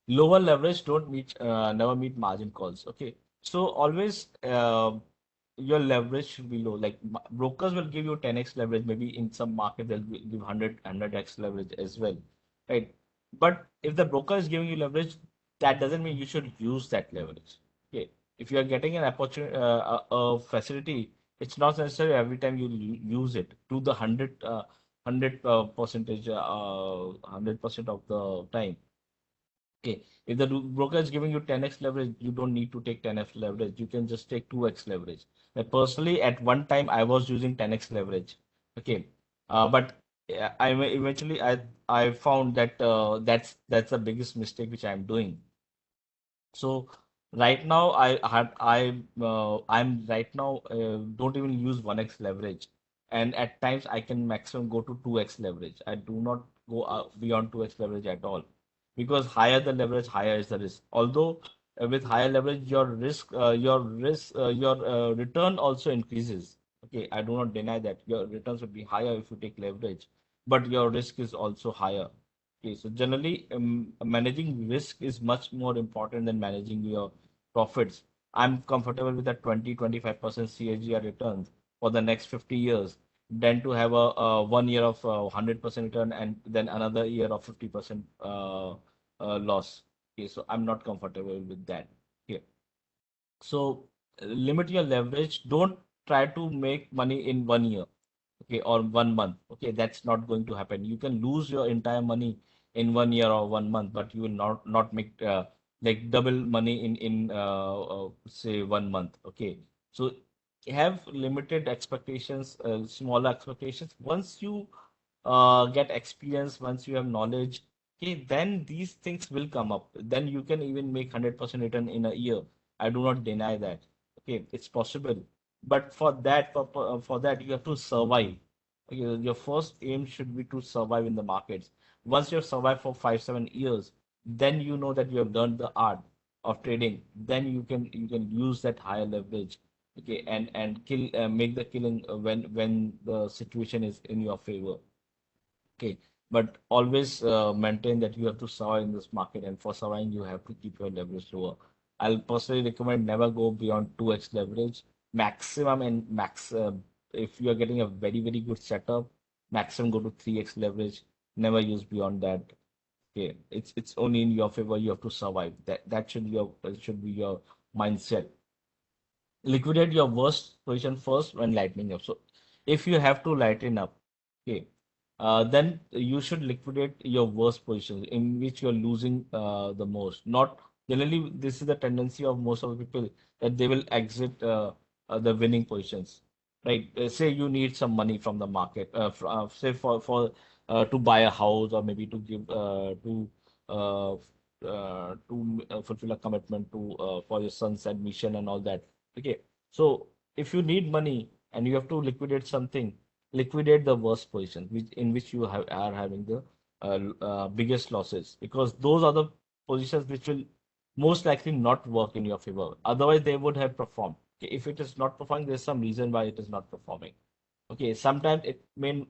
Lower leverage don't meet never meet margin calls. Okay, so always your leverage should be low. Like brokers will give you 10x leverage, maybe in some market they'll give 100x leverage as well, right? But if the broker is giving you leverage, that doesn't mean you should use that leverage. Okay, if you are getting an opportunity, a facility, it's not necessary every time you use it to the 100% of the time. Okay, if the broker is giving you 10x leverage, you don't need to take 10x leverage. You can just take 2x leverage. Personally, at one time, I was using 10x leverage. Okay, but eventually I found that that's the biggest mistake which I'm doing. So right now I'm right now don't even use 1x leverage. and at times I can maximum go to 2x leverage. I do not go beyond 2x leverage at all, because higher the leverage, higher is the risk. Although with higher leverage, your return also increases. Okay, I do not deny that your returns would be higher if you take leverage, but your risk is also higher. Okay, so generally, managing risk is much more important than managing your profits. I'm comfortable with that 20-25% CAGR returns for the next 50 years than to have a 1 year of 100% return and then another year of 50% loss. Okay, so I'm not comfortable with that. Okay, so limit your leverage. Don't try to make money in 1 year, okay, or 1 month. Okay, that's not going to happen. You can lose your entire money in 1 year or 1 month, but you will not make like double money in say 1 month. Okay, so have limited expectations, smaller expectations. Once you get experience, once you have knowledge, okay, then these things will come up. Then you can even make 100% return in a year. I do not deny that. Okay, it's possible. But for that, you have to survive. Okay, your first aim should be to survive in the markets. Once you have survived for 5-7 years, then you know that you have learned the art of trading. Then you can use that higher leverage, okay, and make the killing when the situation is in your favor. Okay, but always maintain that you have to survive in this market, and for surviving, you have to keep your leverage lower. I'll personally recommend never go beyond 2x leverage. Maximum and max, if you are getting a very good setup, maximum go to 3x leverage. Never use beyond that. Okay, it's only in your favor. You have to survive. That should be your mindset. Liquidate your worst position first when lightening up. So if you have to lighten up, okay, then you should liquidate your worst positions in which you're losing the most. Not generally, this is the tendency of most of the people that they will exit the winning positions, right? Say you need some money from the market, say for to buy a house, or maybe to give fulfill a commitment to for your son's admission and all that. Okay, so if you need money and you have to liquidate something, liquidate the worst position, which you are having the biggest losses, because those are the positions which will most likely not work in your favor. Otherwise, they would have performed. Okay, if it is not performing, there's some reason why it is not performing. Okay, sometimes it may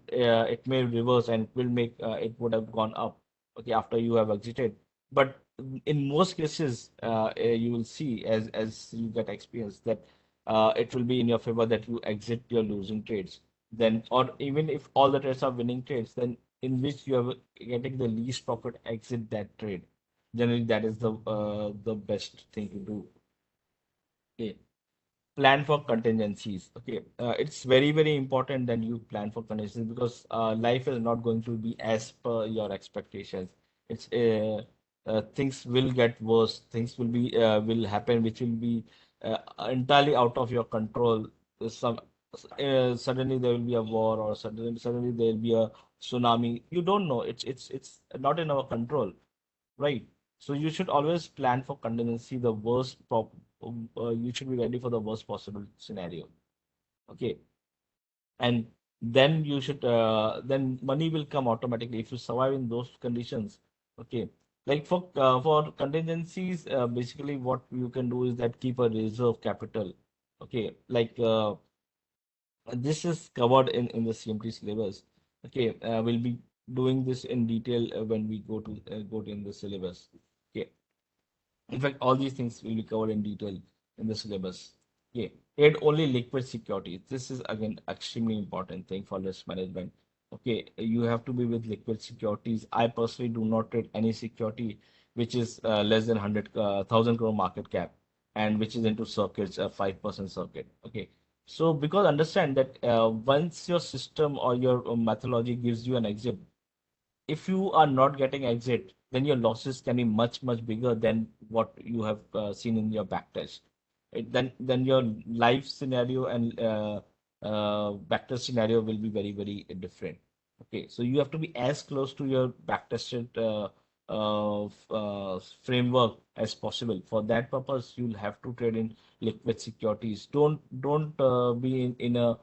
reverse and it will make it would have gone up. Okay, after you have exited, but in most cases, you will see as you get experience that it will be in your favor that you exit your losing trades. Then, or even if all the trades are winning trades, then in which you are getting the least profit, exit that trade. Generally, that is the best thing to do. Okay, plan for contingencies. Okay, it's very important that you plan for contingencies, because life is not going to be as per your expectations. It's things will get worse. Things will happen which will be entirely out of your control. Some Suddenly there will be a war, or suddenly there will be a tsunami. You don't know. It's not in our control, right? So you should always plan for contingency, the you should be ready for the worst possible scenario. Okay, and then then money will come automatically if you survive in those conditions. Okay, like for contingencies, basically what you can do is that keep a reserve capital. Okay, like this is covered in the CMT syllabus. Okay, we'll be doing this in detail when we go to in the syllabus. Okay, in fact, all these things will be covered in detail in the syllabus. Okay. Trade only liquid securities. This is again extremely important thing for risk management. Okay, you have to be with liquid securities. I personally do not trade any security which is less than 100,000 crore market cap, and which is into circuits, a 5% circuit. Okay, so because understand that once your system or your methodology gives you an exit, if you are not getting exit, then your losses can be much bigger than what you have seen in your backtest. Then your life scenario and backtest scenario will be very different. Okay, so you have to be as close to your backtested framework as possible. For that purpose, you'll have to trade in liquid securities. Don't be in a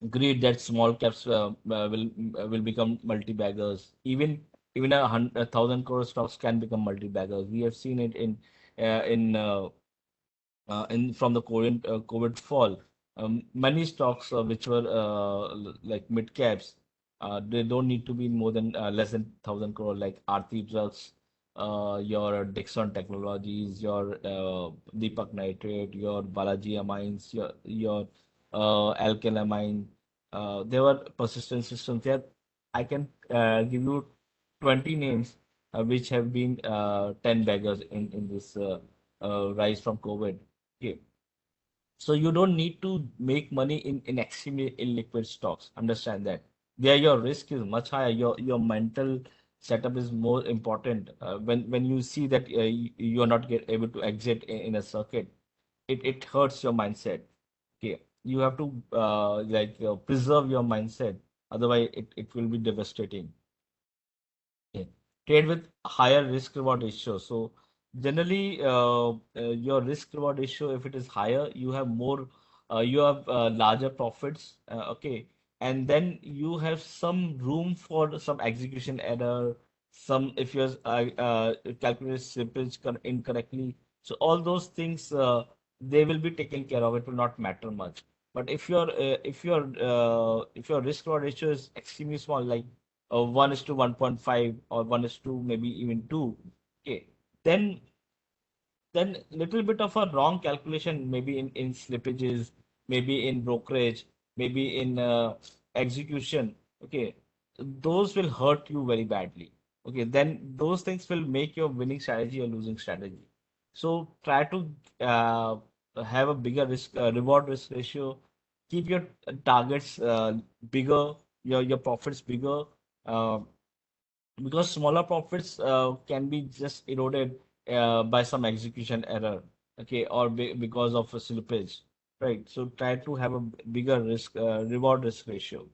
agreed that small caps will become multi-baggers. Even 1,000 crore stocks can become multi-baggers. We have seen it in from the COVID fall. Many stocks which were like mid caps, they don't need to be more than less than 1,000 crore, like Aarti Drugs, your Dixon Technologies, your Deepak Nitrate, your Balaji Amines, your Alkylamine. There were persistent systems there. I can give you 20 names which have been 10 baggers in this rise from COVID. Okay. So you don't need to make money in extremely illiquid stocks. Understand that. There your risk is much higher. Your mental setup is more important. When you see that you are not able to exit in a circuit, it hurts your mindset. Okay. You have to preserve your mindset. Otherwise, it will be devastating. Okay. Trade with higher risk reward ratio. So generally, your risk reward ratio, if it is higher, you have larger profits. Okay, and then you have some room for some execution error. Some if you're calculated slippage incorrectly. So all those things they will be taken care of. It will not matter much. But if your risk reward ratio is extremely small, like 1 is to 1.5 or 1 is to maybe even 2, okay, then little bit of a wrong calculation, maybe in slippages, maybe in brokerage, maybe in execution, okay, those will hurt you very badly. Okay, then those things will make your winning strategy or losing strategy. So try to have a bigger risk reward risk ratio. Keep your targets bigger, your profits bigger. Uh, because smaller profits can be just eroded by some execution error, okay, or because of a slippage, right? So try to have a bigger risk reward risk ratio,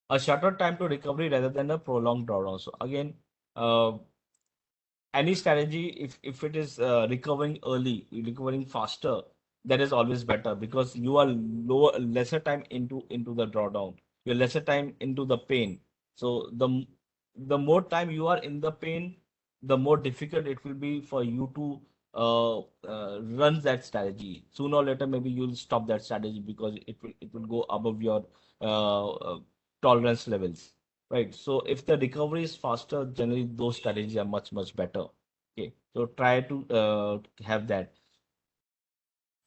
a shorter time to recovery rather than a prolonged drawdown. So again, uh, any strategy, if it is recovering early, recovering faster, that is always better because you are lesser time into the drawdown, you're lesser time into the pain. So the more time you are in the pain, the more difficult it will be for you to run that strategy. Sooner or later maybe you'll stop that strategy because it will go above your tolerance levels. Right. So if the recovery is faster, generally those strategies are much better. Okay. So try to have that.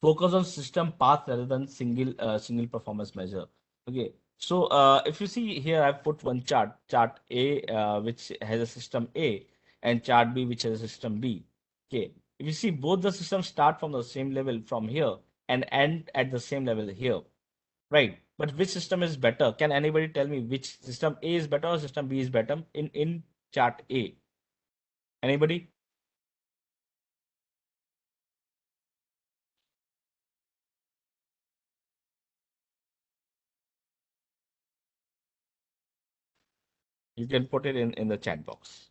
Focus on system path rather than single performance measure. Okay. So if you see here, I've put one chart A, which has a system A, and chart B, which has a system B. Okay. If you see, both the systems start from the same level from here and end at the same level here. Right. But which system is better? Can anybody tell me which system A is better or system B is better in chart A? Anybody? You can put it in the chat box.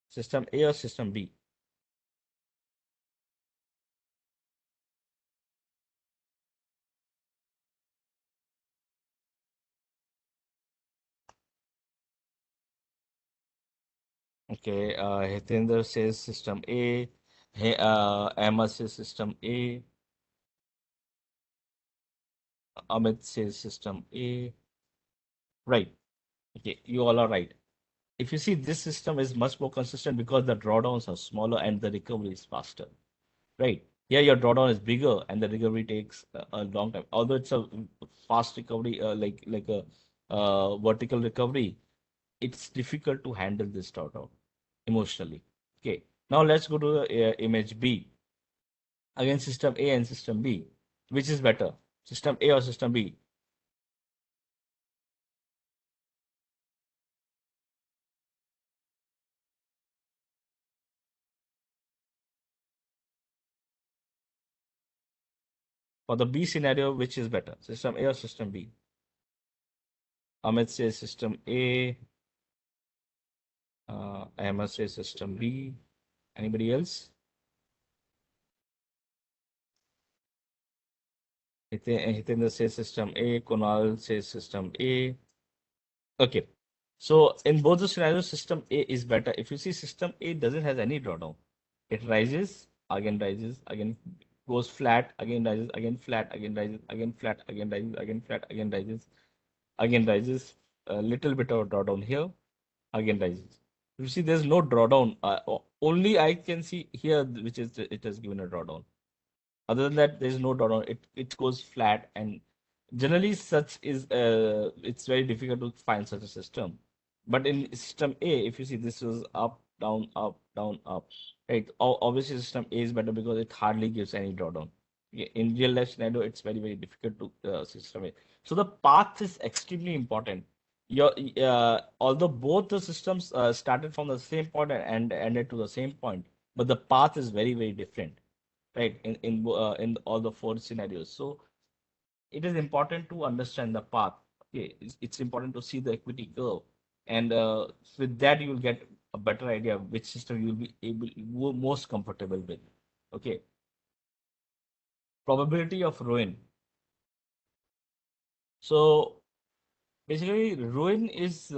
System A or system B? Okay. Hitendra says system A. Hey, Emma says system A. Amit says system A. Right. Okay. You all are right. If you see, this system is much more consistent because the drawdowns are smaller and the recovery is faster. Right. Here, your drawdown is bigger and the recovery takes a long time. Although it's a fast recovery, like a vertical recovery, it's difficult to handle this drawdown emotionally. Okay. Now let's go to the image B. Again, system A and system B. Which is better? System A or system B? For the B scenario, which is better? System A or system B? Amit says system A. Ahmed says system B. Anybody else? Hitendra says system A. Kunal says system A. Okay. So in both the scenarios, system A is better. If you see system A doesn't have any drawdown. It rises, again goes flat, again rises, again flat, again rises, again flat, again rises, again flat, again rises. A little bit of drawdown here, again rises. You see, there's no drawdown. Only I can see here, which is it has given a drawdown. Other than that, there's no drawdown. It goes flat, and generally such is it's very difficult to find such a system. But in system A, if you see, this was up, down, up, down, up. Right? Obviously, system A is better because it hardly gives any drawdown. In real life scenario, it's very very difficult to system A. So the path is extremely important. Your although both the systems started from the same point and ended to the same point, but the path is very very different, right? In all the four scenarios. So it is important to understand the path. Okay, it's important to see the equity curve, and with that you will get a better idea of which system you will be most comfortable with. Okay, probability of ruin. So basically, ruin is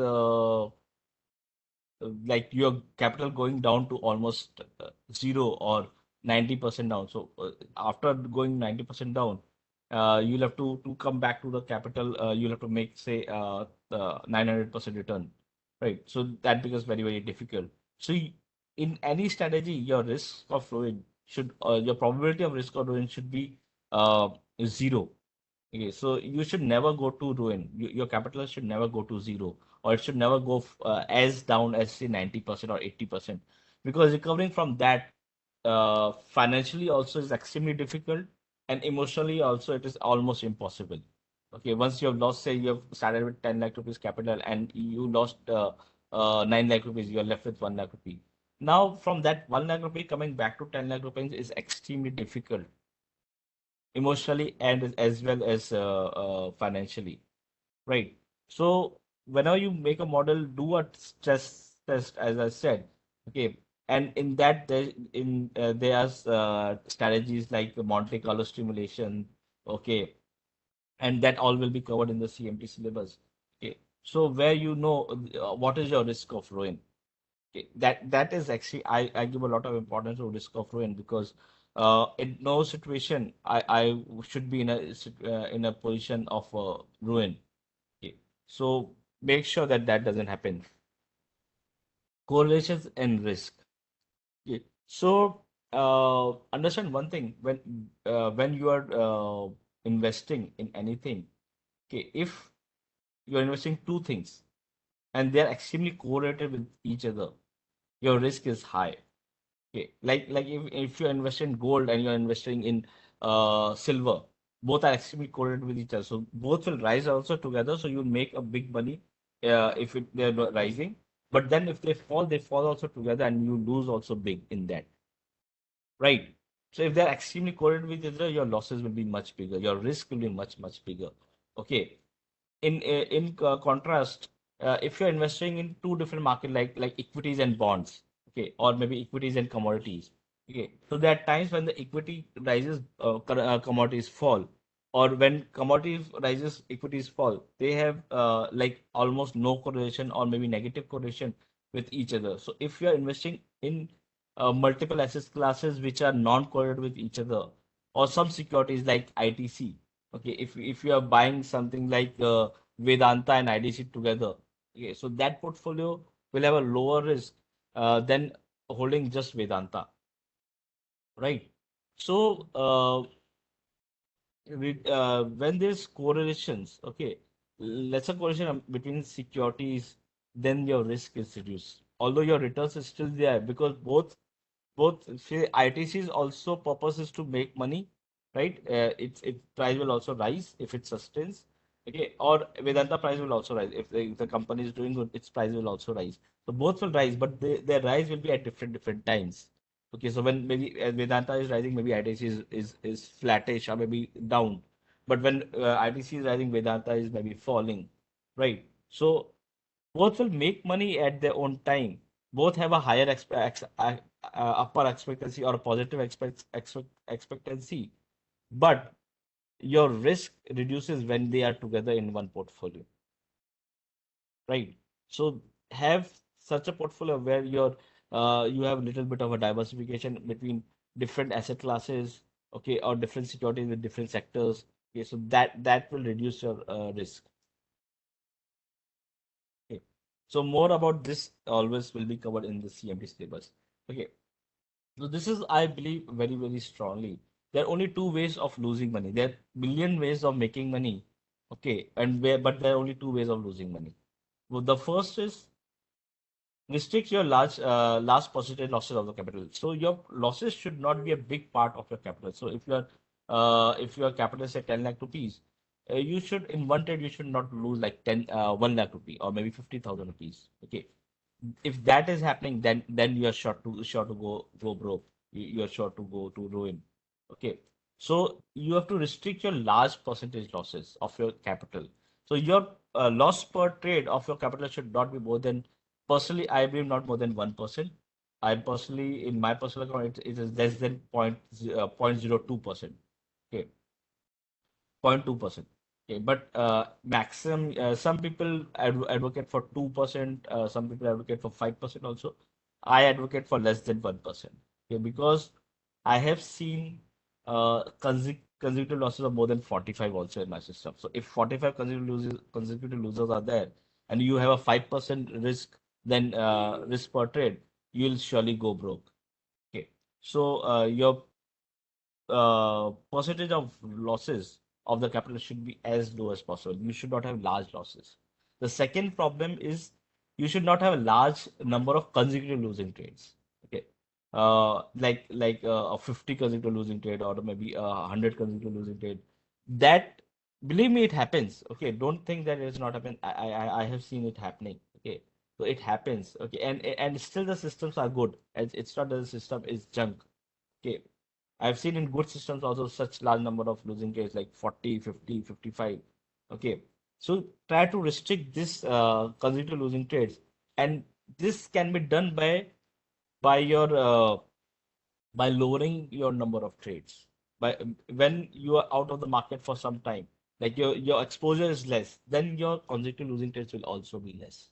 like your capital going down to almost zero or 90% down. So after going 90% down, you'll have to come back to the capital. You'll have to make, say, the 900% return, right? So that becomes very, very difficult. So in any strategy, your risk of ruin should, your probability of risk of ruin should be uh, zero. Okay, so you should never go to ruin. Your capital should never go to zero, or it should never go as down as say 90% or 80%, because recovering from that financially also is extremely difficult, and emotionally also it is almost impossible. Okay, once you have lost, say you have started with 10 lakh rupees capital and you lost 9 lakh rupees, you are left with 1 lakh rupee. Now from that 1 lakh rupee coming back to 10 lakh rupees is extremely difficult emotionally and as well as financially, right? So whenever you make a model, do a stress test, as I said, okay. And in that, there's strategies like the Monte Carlo stimulation, okay, and that all will be covered in the CMT syllabus, okay. So where you know what is your risk of ruin. Okay, that is actually I give a lot of importance to risk of ruin because in no situation I should be in a position of ruin. Okay, so make sure that that doesn't happen. Correlations and risk. Okay, so understand one thing when you are investing in anything. Okay, if you are investing two things and they are extremely correlated with each other, your risk is high. Okay, like if you're investing in gold and you're investing in silver, both are extremely correlated with each other. So both will rise also together. So you'll make a big money if they're rising. But then if they fall also together, and you lose also big in that, right? So if they're extremely correlated with each other, your losses will be much bigger. Your risk will be much bigger. Okay, in contrast, if you're investing in two different market like equities and bonds, okay, or maybe equities and commodities, okay, so there are times when the equity rises, commodities fall, or when commodities rises, equities fall. They have like almost no correlation or maybe negative correlation with each other. So if you are investing in multiple asset classes which are non-correlated with each other, or some securities like ITC. Okay, if you are buying something like Vedanta and IDC together, okay, so that portfolio will have a lower risk than holding just Vedanta, right? So when there's correlations, okay, let's say correlation between securities, then your risk is reduced. Although your returns is still there because both say ITC's also purpose is to make money, right? Its price will also rise if it sustains. Okay, or Vedanta price will also rise if the company is doing good, its price will also rise. So both will rise, but their rise will be at different times. Okay, so when maybe Vedanta is rising, maybe ITC is flattish or maybe down. But when ITC is rising, Vedanta is maybe falling, right? So both will make money at their own time. both have a higher upper expectancy or a positive expectancy, but your risk reduces when they are together in one portfolio, right? So have such a portfolio where you have a little bit of a diversification between different asset classes, okay, or different securities with different sectors. Okay, so that will reduce your risk. Okay. So more about this always will be covered in the CMT syllabus. Okay. So this is, I believe, very, very strongly. There are only two ways of losing money. There are billion ways of making money. Okay. But there are only two ways of losing money. Well, the first is restrict your large percentage losses of the capital. So your losses should not be a big part of your capital. So if your capital is say 10 lakh rupees, you should in one trade you should not lose like 1 lakh rupee or maybe 50,000 rupees. Okay. If that is happening, then you are sure to go broke. You are sure to go to ruin. Okay. So you have to restrict your large percentage losses of your capital. So your loss per trade of your capital should not be more than, personally, I believe, not more than 1%. I personally, in my personal account, it is less than 0.02%. Okay, 0.2%. Okay, but maximum, some people advocate for 2%, some people advocate for 5% also. I advocate for less than 1%. Okay, because I have seen consecutive losses of more than 45 also in my system. So if 45 consecutive losers are there, and you have a 5% risk, then risk per trade, you'll surely go broke. Okay, so your percentage of losses of the capital should be as low as possible. You should not have large losses. The second problem is you should not have a large number of consecutive losing trades. Okay, a 50 consecutive losing trade or maybe a 100 consecutive losing trade. That, believe me, it happens. Okay, don't think that it's not happening. I have seen it happening. Okay, so it happens. Okay, and still the systems are good. It's not that the system is junk. Okay, I've seen in good systems also such large number of losing trades like 40, 50, 55. Okay. So try to restrict this consecutive losing trades. And this can be done by your by lowering your number of trades. By when you are out of the market for some time, like your exposure is less, then your consecutive losing trades will also be less.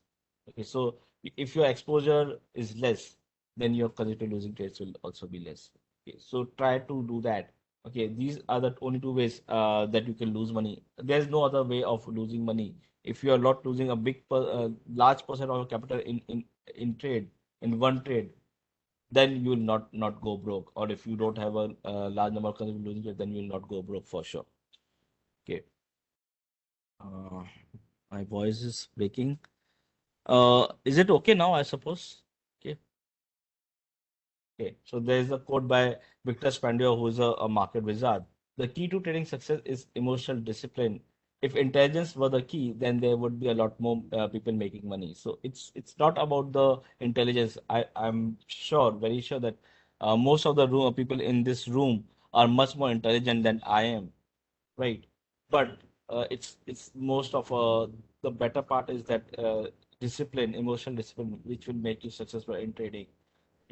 Okay, so if your exposure is less, then your consecutive losing trades will also be less. Okay, so try to do that. Okay, these are the only two ways that you can lose money. There's no other way of losing money. If you are not losing a large percent of your capital in trade, in one trade, then you will not go broke. Or if you don't have a large number of customers losing it, then you will not go broke for sure. Okay. Uh, my voice is breaking. Is it okay now? I suppose. Okay. Okay. So there is a quote by Victor Spandio, who is a market wizard. The key to trading success is emotional discipline. If intelligence were the key, then there would be a lot more people making money. So it's not about the intelligence. I'm sure, very sure that most of the people in this room are much more intelligent than I am, right? But it's most of the better part is that discipline, emotional discipline, which will make you successful in trading.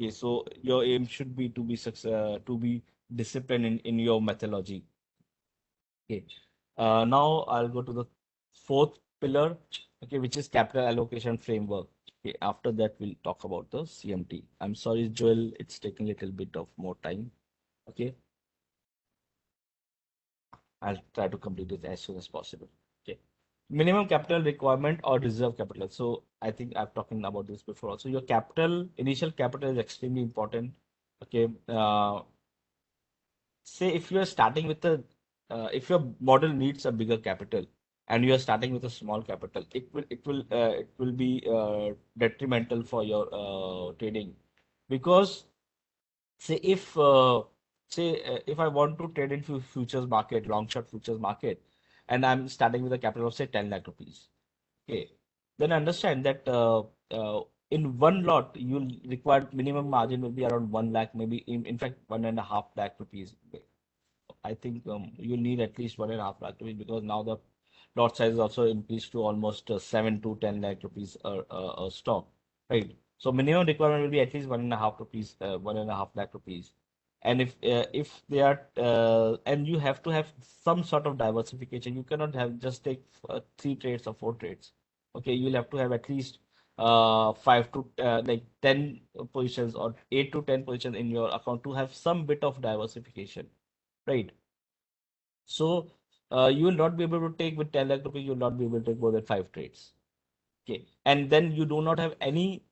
Okay, so your aim should be to be disciplined in your methodology. Okay. Now I'll go to the fourth pillar, okay, which is capital allocation framework. Okay, after that we'll talk about the CMT. I'm sorry, Joel, it's taking a little bit of more time. Okay, I'll try to complete it as soon as possible. Okay. Minimum capital requirement or reserve capital. So I think I've talking about this before also. Your initial capital is extremely important. Okay. Say if you are starting with if your model needs a bigger capital and you are starting with a small capital, it will be detrimental for your trading, because say if I want to trade in futures market, long short futures market, and I'm starting with a capital of say 10 lakh rupees. Okay, then understand that in one lot you'll require minimum margin will be around 1 lakh, maybe in fact 1.5 lakh rupees. I think you need at least 1.5 lakh rupees, because now the lot size is also increased to almost 7 to 10 lakh rupees a stock, right? So minimum requirement will be at least 1.5 rupees, 1.5 lakh rupees. And if they are and you have to have some sort of diversification. You cannot have just take 3 trades or 4 trades. Okay, you'll have to have at least 10 positions or 8 to 10 positions in your account to have some bit of diversification, right? So you will not be able to take with 10 lakh rupees. You will not be able to take more than 5 trades. Okay, and then you do not have any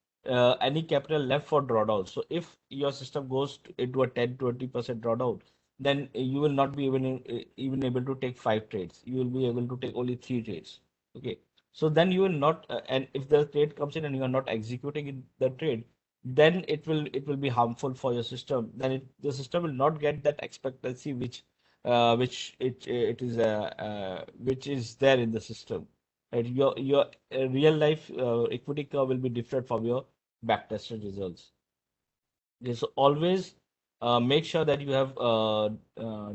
capital left for drawdown. So if your system goes into a 10-20% drawdown, then you will not be even able to take 5 trades. You will be able to take only 3 trades. Okay, so then you will not, and if the trade comes in and you are not executing the trade, then it will be harmful for your system. Then the system will not get that expectancy which is there in the system. Right? Your real life equity curve will be different from your back tested results. Okay, so always make sure that you have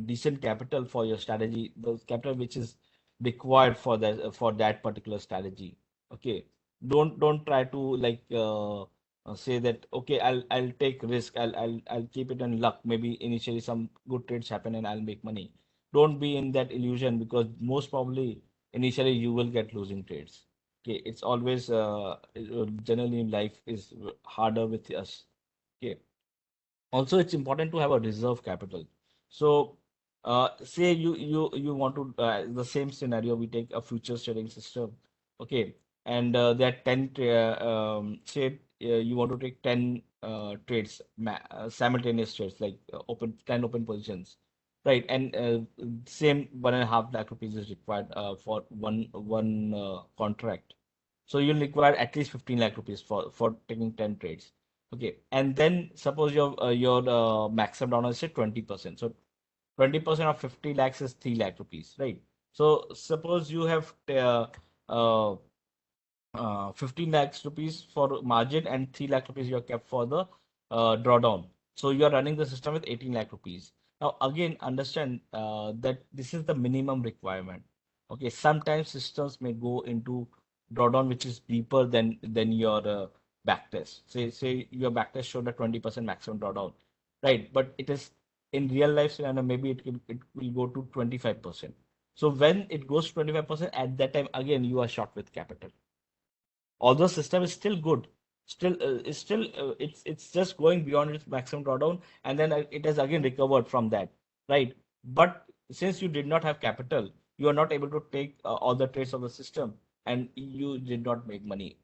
decent capital for your strategy, the capital which is required for that particular strategy. Okay, don't try to say that okay, I'll take risk, I'll keep it in luck. Maybe initially some good trades happen and I'll make money. Don't be in that illusion, because most probably initially you will get losing trades. Okay, it's always generally in life is harder with us. Okay, also it's important to have a reserve capital. So say you want to the same scenario, we take a futures trading system. Okay, and there are 10 say you want to take 10 trades, simultaneous trades, like open 10 open positions, right? And same 1.5 lakh rupees is required for one contract. So you'll require at least 15 lakh rupees for taking 10 trades. Okay, and then suppose your maximum down is say 20%. So 20% of 50 lakhs is 3 lakh rupees, right? So suppose you have uh, 15 lakhs rupees for margin and 3 lakh rupees you are kept for the drawdown. So you are running the system with 18 lakh rupees. Now again, understand that this is the minimum requirement. Okay, sometimes systems may go into drawdown which is deeper than your back test. Say your back test showed a 20% maximum drawdown, right? But it is in real life scenario, maybe it will go to 25%. So when it goes to 25%, at that time again you are short with capital. Although system is still good, it's just going beyond its maximum drawdown, and then it has again recovered from that, right? But since you did not have capital, you are not able to take all the trades of the system, and you did not make money,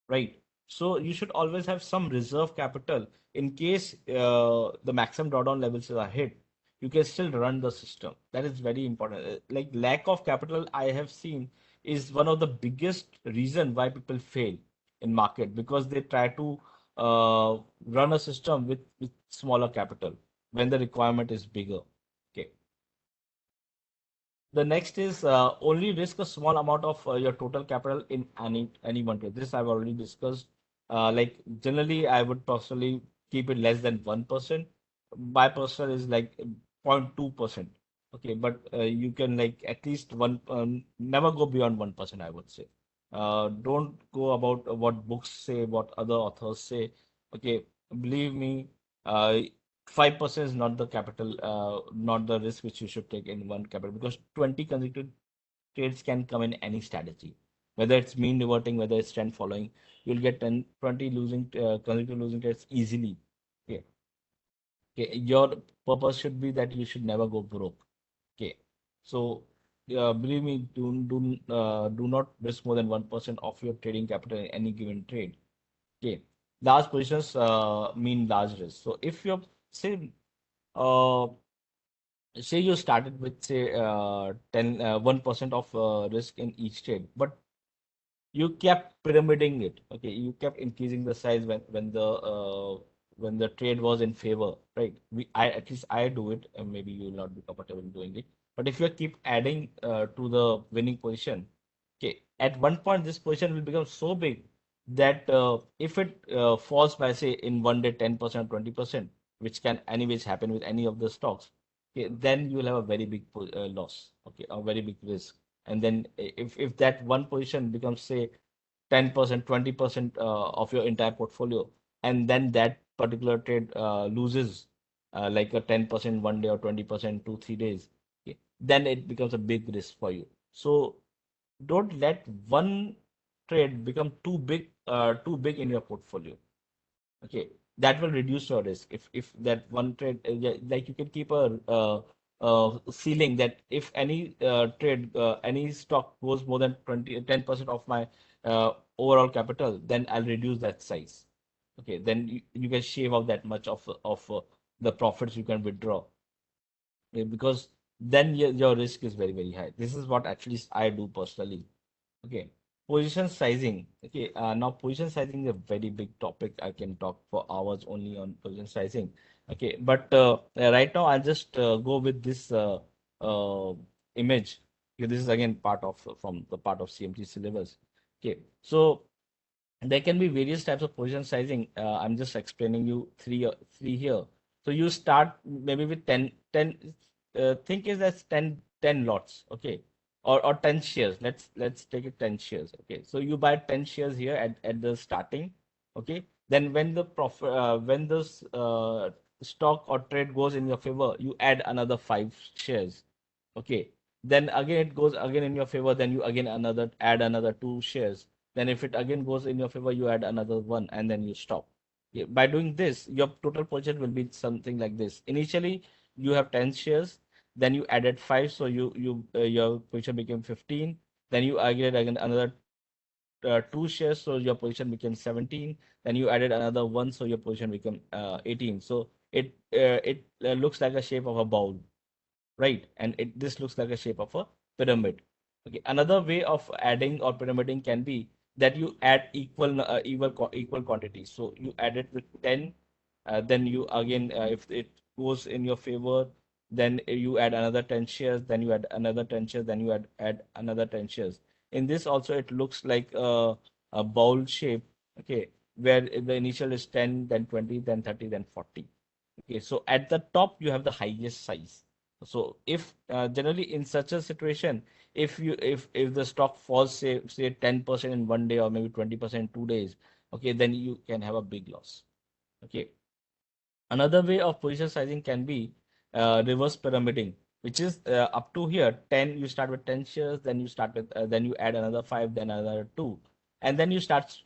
right? So you should always have some reserve capital in case the maximum drawdown levels are hit. You can still run the system. That is very important. Like lack of capital, I have seen is one of the biggest reason why people fail in market, because they try to run a system with smaller capital when the requirement is bigger. Okay. The next is only risk a small amount of your total capital in any one trade. This I've already discussed. Like generally, I would personally keep it less than 1%. My personal is like 0.2%. Okay, but you can like at least never go beyond 1%, I would say. Don't go about what books say, what other authors say. Okay, believe me, 5% is not the capital, not the risk which you should take in one capital, because 20 consecutive trades can come in any strategy, whether it's mean reverting, whether it's trend following. You'll get 10, 20 consecutive losing trades easily. Okay. Okay. Your purpose should be that you should never go broke. Okay. So, believe me, do not risk more than 1% of your trading capital in any given trade. Okay. Large positions mean large risk. So if you're say uh, say you started with say 1% of risk in each trade, but you kept pyramiding it. Okay, you kept increasing the size when the trade was in favor, right? I at least I do it, and maybe you will not be comfortable doing it. But if you keep adding to the winning position, okay, at one point this position will become so big that if it falls by say in one day 10%, 20%, which can anyways happen with any of the stocks, okay, then you will have a very big loss, okay, a very big risk. And then if that one position becomes say 10%, 20% of your entire portfolio, and then that particular trade loses like a 10% one day or 20% 2 3 days, okay, then it becomes a big risk for you. So don't let one trade become too big in your portfolio. Okay, that will reduce your risk. If that one trade, yeah, like you can keep a ceiling that if any trade, any stock goes more than 10% of my overall capital, then I'll reduce that size. Okay, then you can shave off that much of the profits you can withdraw. Because then your risk is very, very high. This is what actually I do personally. Okay, position sizing. Okay, now position sizing is a very big topic. I can talk for hours only on position sizing. Okay, but right now I'll just go with this uh, image. Okay, this is again part of from the part of CMT syllabus. Okay, so there can be various types of position sizing. I'm just explaining you three here. So you start maybe with 10. Think is as 10 lots, okay, or 10 shares. Let's take it 10 shares, okay. So you buy 10 shares here at the starting, okay. Then when the profit, when this stock or trade goes in your favor, you add another 5 shares, okay. Then again it goes again in your favor. Then you again add another 2 shares. Then if it again goes in your favor, you add another one and then you stop. Yeah, by doing this, your total position will be something like this. Initially, you have 10 shares, then you added 5, so your position became 15. Then you added again another 2 shares, so your position became 17. Then you added another one, so your position became 18. So it looks like a shape of a bowl, right? And this looks like a shape of a pyramid. Okay, another way of adding or pyramiding can be that you add equal quantities. So you added with 10, then you again, if it goes in your favor, then you add another 10 shares, then you add another 10 shares, then you add another 10 shares. In this also, it looks like a bowl shape, okay, where the initial is 10, then 20, then 30, then 40. Okay, so at the top you have the highest size. So if generally in such a situation, if the stock falls say 10% in one day or maybe 20% in 2 days, okay, then you can have a big loss. Okay, another way of position sizing can be reverse pyramiding, which is up to here 10. You start with 10 shares, then you start with then you add another 5, then another 2, and then you start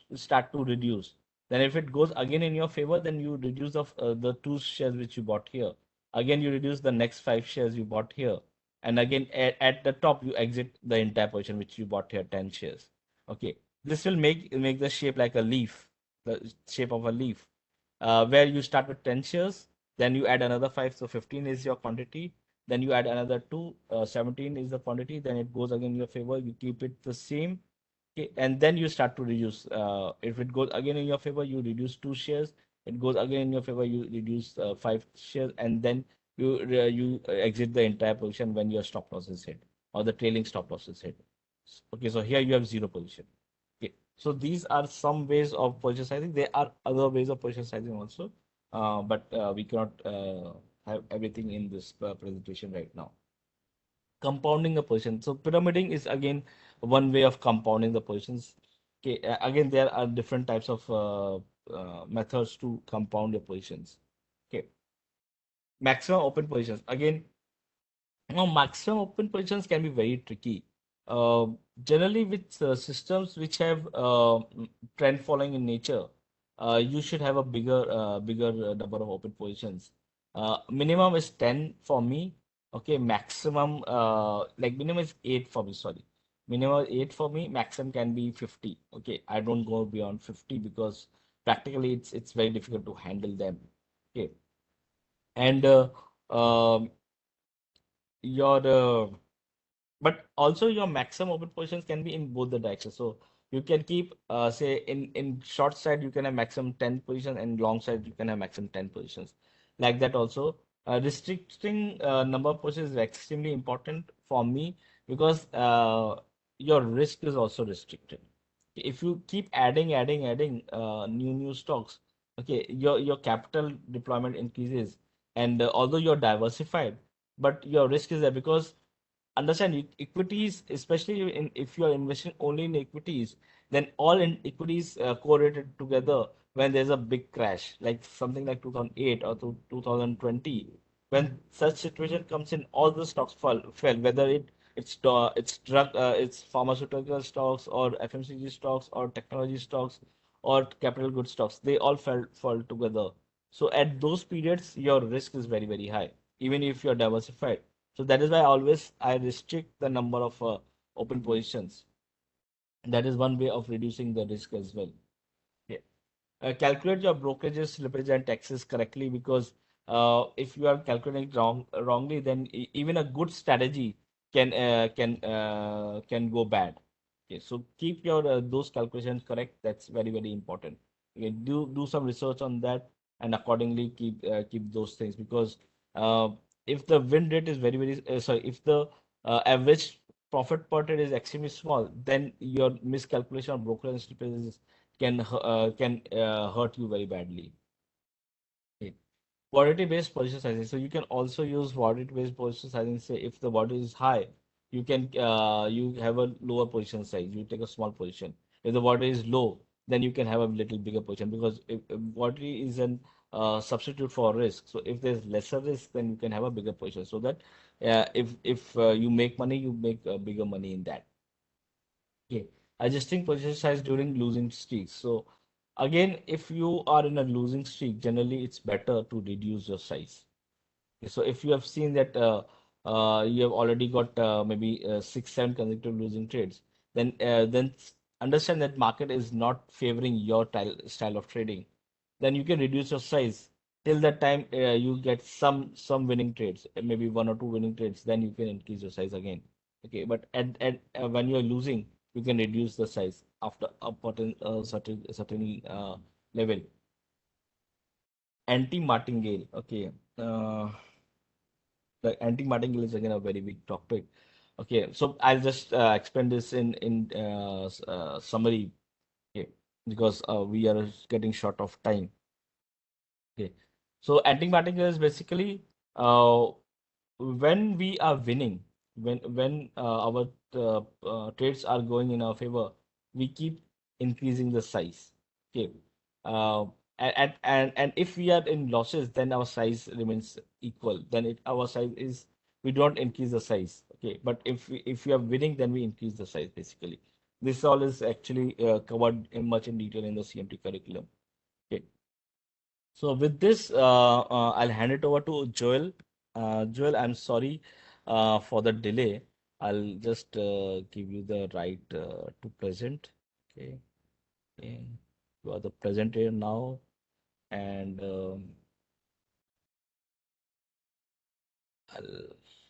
to reduce. Then if it goes again in your favor, then you reduce the 2 shares which you bought here. Again, you reduce the next 5 shares you bought here, and again at the top you exit the entire position which you bought here 10 shares. Okay, this will make the shape like a leaf, the shape of a leaf, where you start with 10 shares, then you add another 5, so 15 is your quantity. Then you add another 2, 17 is the quantity. Then it goes again in your favor. You keep it the same, okay, and then you start to reduce. If it goes again in your favor, you reduce 2 shares. It goes again in your favor, you reduce 5 shares, and then you exit the entire position when your stop loss is hit or the trailing stop loss is hit. Okay, so here you have zero position. Okay, so these are some ways of purchase sizing. There are other ways of purchase sizing also, but we cannot have everything in this presentation right now. Compounding the position. So pyramiding is again one way of compounding the positions. Okay, again there are different types of methods to compound your positions. Okay, maximum open positions. Again, now, maximum open positions can be very tricky. Uh, Generally, with systems which have trend following in nature, you should have a bigger number of open positions. Minimum is 10 for me. Okay, maximum like minimum is 8 for me. Sorry, minimum is 8 for me. Maximum can be 50. Okay, I don't go beyond 50 because practically it's very difficult to handle them. Okay, and um your but also your maximum open positions can be in both the directions. So you can keep say in short side you can have maximum 10 positions, and long side you can have maximum 10 positions, like that also. Restricting number of positions is extremely important for me because your risk is also restricted. If you keep adding new stocks, okay, your capital deployment increases, and although you're diversified, but your risk is there because understand equities, especially if you are investing only in equities, then all in equities correlated together when there's a big crash, like something like 2008 or 2020. When such situation comes in, all the stocks fell, whether it's it's pharmaceutical stocks or FMCG stocks or technology stocks or capital goods stocks. They all fall together. So at those periods, your risk is very, very high, even if you're diversified. So that is why always I restrict the number of open positions. That is one way of reducing the risk as well. Yeah. Calculate your brokerages, slippage, and taxes correctly, because if you are calculating wrongly, then even a good strategy can go bad. Okay, so keep your those calculations correct. That's very, very important. Okay, do some research on that and accordingly keep those things, because uh, if the win rate is very, very sorry, if the average profit per trade is extremely small, then your miscalculation of broker and slippage can hurt you very badly. Okay. Volatility-based position sizing. So you can also use volatility-based position sizing. Say if the volatility is high, you have a lower position size. You take a small position. If the volatility is low, then you can have a little bigger position, because if volatility is an substitute for risk. So if there's lesser risk, then you can have a bigger position. So that if you make money, you make bigger money in that. Okay, adjusting position size during losing streaks. So again, if you are in a losing streak, generally it's better to reduce your size. Okay, so if you have seen that you have already got maybe 6, 7 consecutive losing trades, then understand that market is not favoring your style of trading. Then you can reduce your size till that time you get some winning trades, maybe 1 or 2 winning trades. Then you can increase your size again. Okay, but at when you are losing, you can reduce the size after a certain level. Anti-martingale. Okay. The anti-martingale is again a very big topic. Okay, so I'll just explain this in summary. Okay, because we are getting short of time. Okay, so anti-martingale is basically uh, when we are winning, when our trades are going in our favor, we keep increasing the size. Okay, uh, and if we are in losses, then our size remains equal. Then our size is, we don't increase the size. Okay, but if we are winning, then we increase the size basically. This all is actually covered in much in detail in the CMT curriculum. Okay. So with this, I'll hand it over to Joel. Joel, I'm sorry for the delay. I'll just give you the right to present. Okay. Okay. You are the presenter now, and I'll.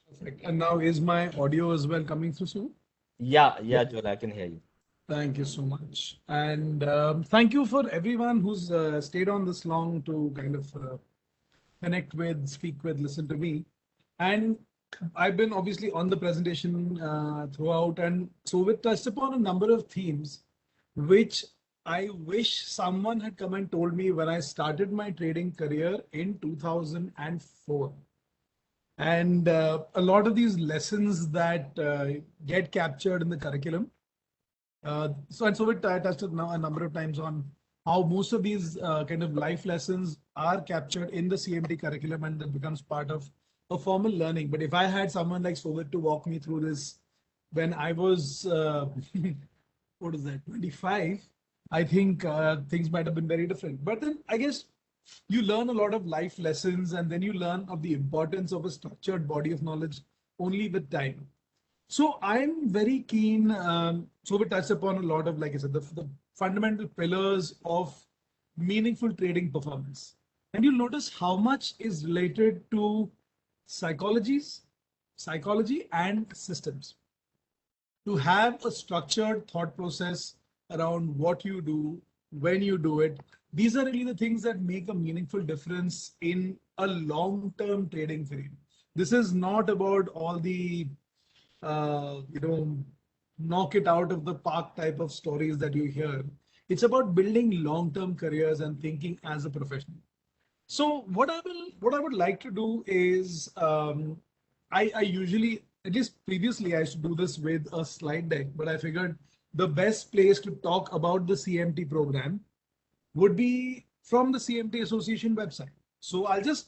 Perfect. And now is my audio as well coming through soon? Yeah, Yeah. yeah, Joel, I can hear you. Thank you so much. And thank you for everyone who's stayed on this long to kind of connect with, speak with, listen to me. And I've been obviously on the presentation throughout, and Sovit touched upon a number of themes, which I wish someone had come and told me when I started my trading career in 2004. And a lot of these lessons that get captured in the curriculum. And so it touched now a number of times on how most of these kind of life lessons are captured in the CMT curriculum and that becomes part of a formal learning. But if I had someone like Sovit to walk me through this when I was, what is that, 25, I think things might have been very different. But then I guess you learn a lot of life lessons and then you learn of the importance of a structured body of knowledge only with time. So I'm very keen. So we touched upon a lot of, like I said, the fundamental pillars of meaningful trading performance. And you'll notice how much is related to psychologies, psychology and systems. To have a structured thought process around what you do, when you do it, these are really the things that make a meaningful difference in a long-term trading frame. This is not about all the you know, knock it out of the park type of stories that you hear. It's about building long-term careers and thinking as a professional. So what I would like to do is I usually, at least previously I used to do this with a slide deck, but I figured the best place to talk about the CMT program would be from the CMT Association website. So I'll just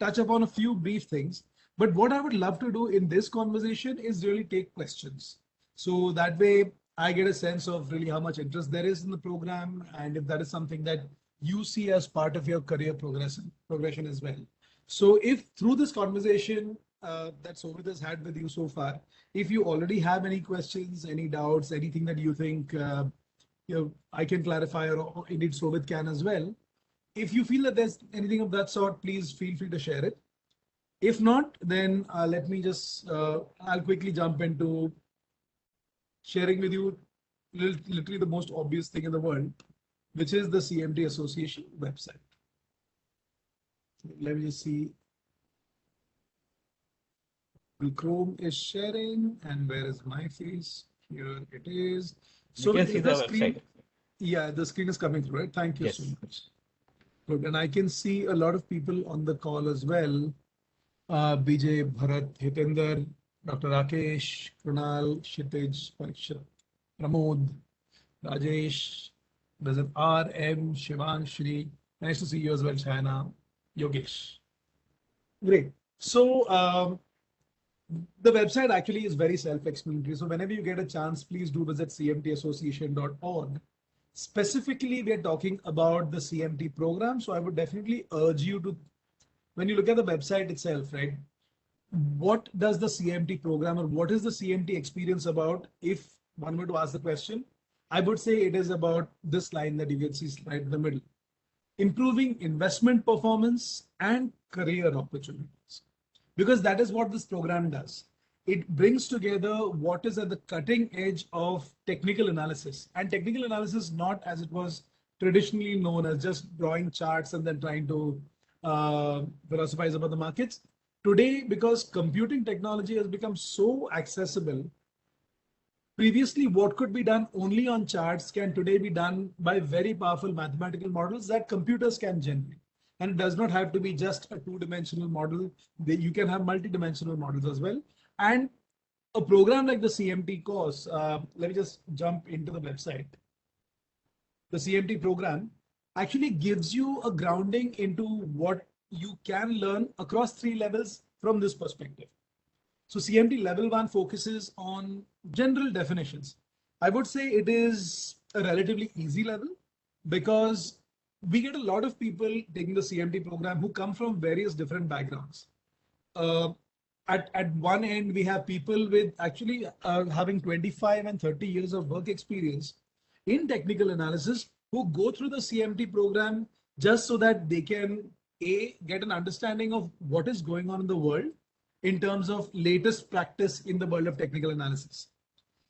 touch upon a few brief things. But what I would love to do in this conversation is really take questions. So that way I get a sense of really how much interest there is in the program, and if that is something that you see as part of your career progression as well. So if through this conversation that Sovit has had with you so far, if you already have any questions, any doubts, anything that you think I can clarify, or indeed Sovit can as well. If you feel that there's anything of that sort, please feel free to share it. If not, then let me just, I'll quickly jump into sharing with you literally the most obvious thing in the world, which is the CMT Association website. Let me just see. Chrome is sharing, and where is my face? Here it is. So you can see the screen. Yeah, the screen is coming through, right? Thank you so much. Good, and I can see a lot of people on the call as well. BJ, Bharat, Hitender, Dr. Rakesh, Krunal, Kshitij, Parikshit, Pramod, Rajesh, there's an RM, Shivang, Shri. Nice to see you as well, China, Yogesh. Great. So the website actually is very self-explanatory. So whenever you get a chance, please do visit cmtassociation.org. Specifically, we are talking about the CMT program. So I would definitely urge you to, when you look at the website itself, right? What does the CMT program, or what is the CMT experience about? If one were to ask the question, I would say it is about this line that you can see right in the middle: improving investment performance and career opportunities. Because that is what this program does. It brings together what is at the cutting edge of technical analysis, and technical analysis not as it was traditionally known as just drawing charts and then trying to philosophize about the markets. Today, because computing technology has become so accessible, previously what could be done only on charts can today be done by very powerful mathematical models that computers can generate. And it does not have to be just a two-dimensional model. You can have multi-dimensional models as well. And a program like the CMT course, let me just jump into the website. The CMT program actually gives you a grounding into what you can learn across 3 levels from this perspective. So CMT level 1 focuses on general definitions. I would say it is a relatively easy level because we get a lot of people taking the CMT program who come from various different backgrounds. At one end, we have people with actually having 25 and 30 years of work experience in technical analysis who go through the CMT program just so that they can get an understanding of what is going on in the world in terms of latest practice in the world of technical analysis.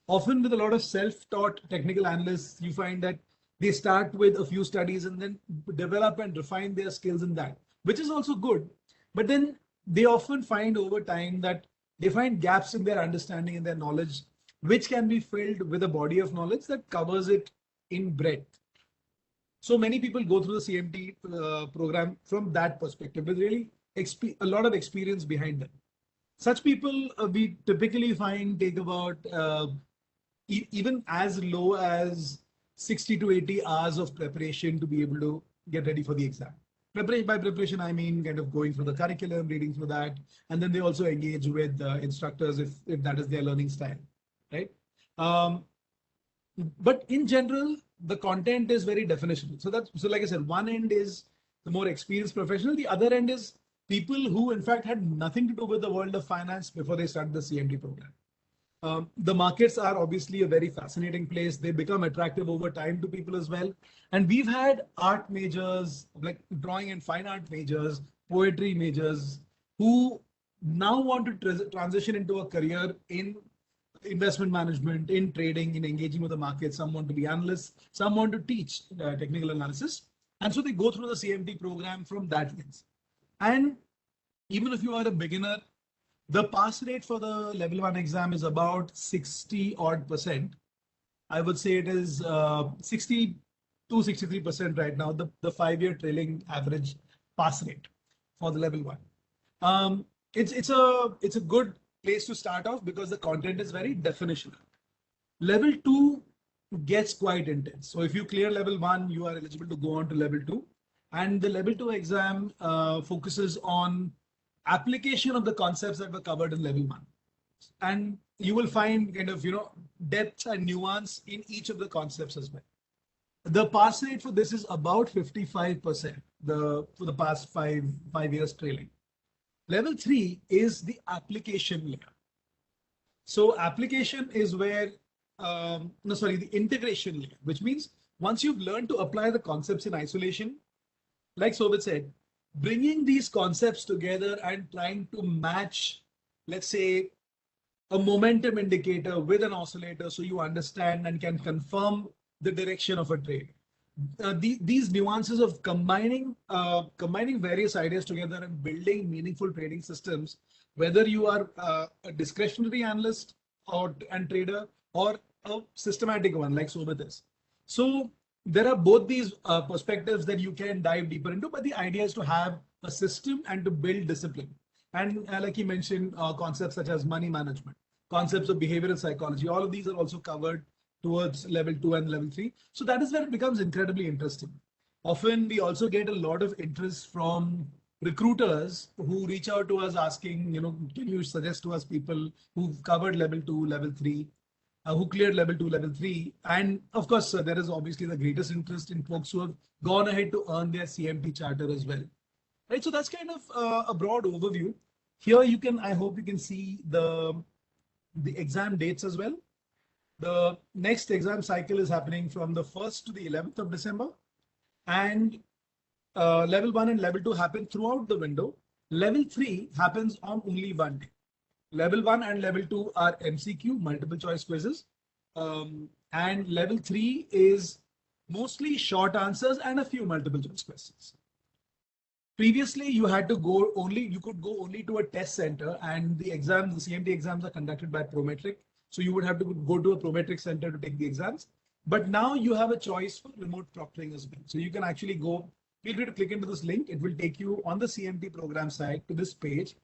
Often with a lot of self-taught technical analysts, you find that they start with a few studies and then develop and refine their skills in that, which is also good. But then they often find over time that they find gaps in their understanding and their knowledge, which can be filled with a body of knowledge that covers it in breadth. So many people go through the CMT program from that perspective with really a lot of experience behind them. Such people we typically find take about even as low as 60 to 80 hours of preparation to be able to get ready for the exam. By preparation, I mean kind of going through the curriculum, reading through that, and then they also engage with instructors if that is their learning style, right? But in general, the content is very definitional. So like I said, one end is the more experienced professional. The other end is people who in fact had nothing to do with the world of finance before they started the CMT program. The markets are obviously a very fascinating place. They become attractive over time to people as well. And we've had art majors, like drawing and fine art majors, poetry majors, who now want to transition into a career in investment management, in trading, in engaging with the market. Some want to be analysts, some want to teach technical analysis. And so they go through the CMT program from that lens. And even if you are a beginner, the pass rate for the level 1 exam is about 60 odd %. I would say it is 60 to 63% right now, the 5-year trailing average pass rate for the level 1. It's a good place to start off because the content is very definitional. Level 2 gets quite intense. So if you clear level 1, you are eligible to go on to level 2. And the level 2 exam focuses on application of the concepts that were covered in level 1. And you will find kind of, depth and nuance in each of the concepts as well. The pass rate for this is about 55% for the past five years trailing. Level 3 is the application layer. So application is where, the integration layer, which means once you've learned to apply the concepts in isolation, like Sovit said, bringing these concepts together and trying to match, let's say, a momentum indicator with an oscillator so you understand and can confirm the direction of a trade. These nuances of combining various ideas together and building meaningful trading systems, whether you are a discretionary analyst and trader or a systematic one like Sovit is. So there are both these perspectives that you can dive deeper into, but the idea is to have a system and to build discipline. And like he mentioned, concepts such as money management, concepts of behavioral psychology, all of these are also covered towards level 2 and level 3. So that is where it becomes incredibly interesting. Often we also get a lot of interest from recruiters who reach out to us asking, can you suggest to us people who've covered level 2, level 3, who cleared level 2, level 3. And of course, there is obviously the greatest interest in folks who have gone ahead to earn their CMT charter as well. Right, so that's kind of a broad overview. Here you can, I hope you can see the exam dates as well. The next exam cycle is happening from the 1st to the 11th of December. And level 1 and level 2 happen throughout the window. Level 3 happens on only one day. Level 1 and level 2 are MCQ, multiple choice quizzes. And level 3 is mostly short answers and a few multiple choice questions. Previously, you could go only to a test center, and the CMT exams are conducted by Prometric. So you would have to go to a Prometric center to take the exams. But now you have a choice for remote proctoring as well. So you can actually feel free to click into this link. It will take you on the CMT program site to this page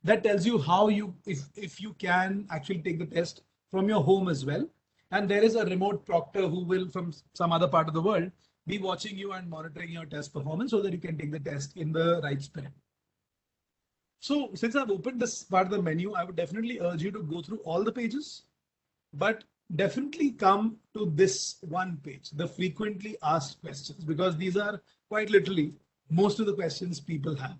that tells you how if you can actually take the test from your home as well. And there is a remote proctor who will, from some other part of the world, be watching you and monitoring your test performance so that you can take the test in the right spirit. So since I've opened this part of the menu, I would definitely urge you to go through all the pages, but definitely come to this one page, the frequently asked questions, because these are quite literally most of the questions people have.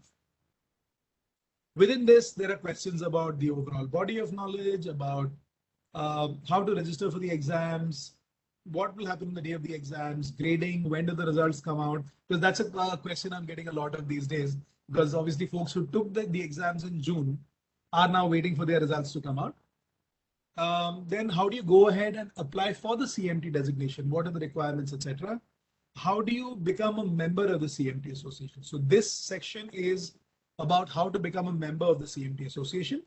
Within this, there are questions about the overall body of knowledge, about how to register for the exams, what will happen on the day of the exams, grading, when do the results come out? Because that's a question I'm getting a lot of these days, because obviously folks who took the exams in June are now waiting for their results to come out. Then how do you go ahead and apply for the CMT designation? What are the requirements, etc.? How do you become a member of the CMT Association? So this section is about how to become a member of the CMT Association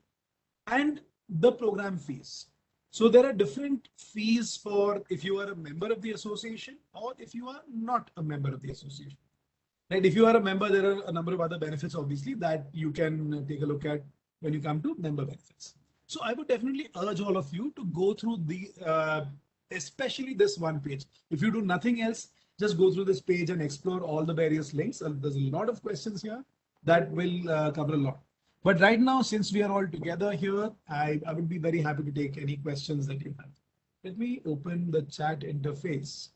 and the program fees. So there are different fees for if you are a member of the association or if you are not a member of the association. Right? If you are a member, there are a number of other benefits, obviously, that you can take a look at when you come to member benefits. So I would definitely urge all of you to go through especially this one page. If you do nothing else, just go through this page and explore all the various links. There's a lot of questions here that will cover a lot. But right now, since we are all together here, I would be very happy to take any questions that you have. Let me open the chat interface.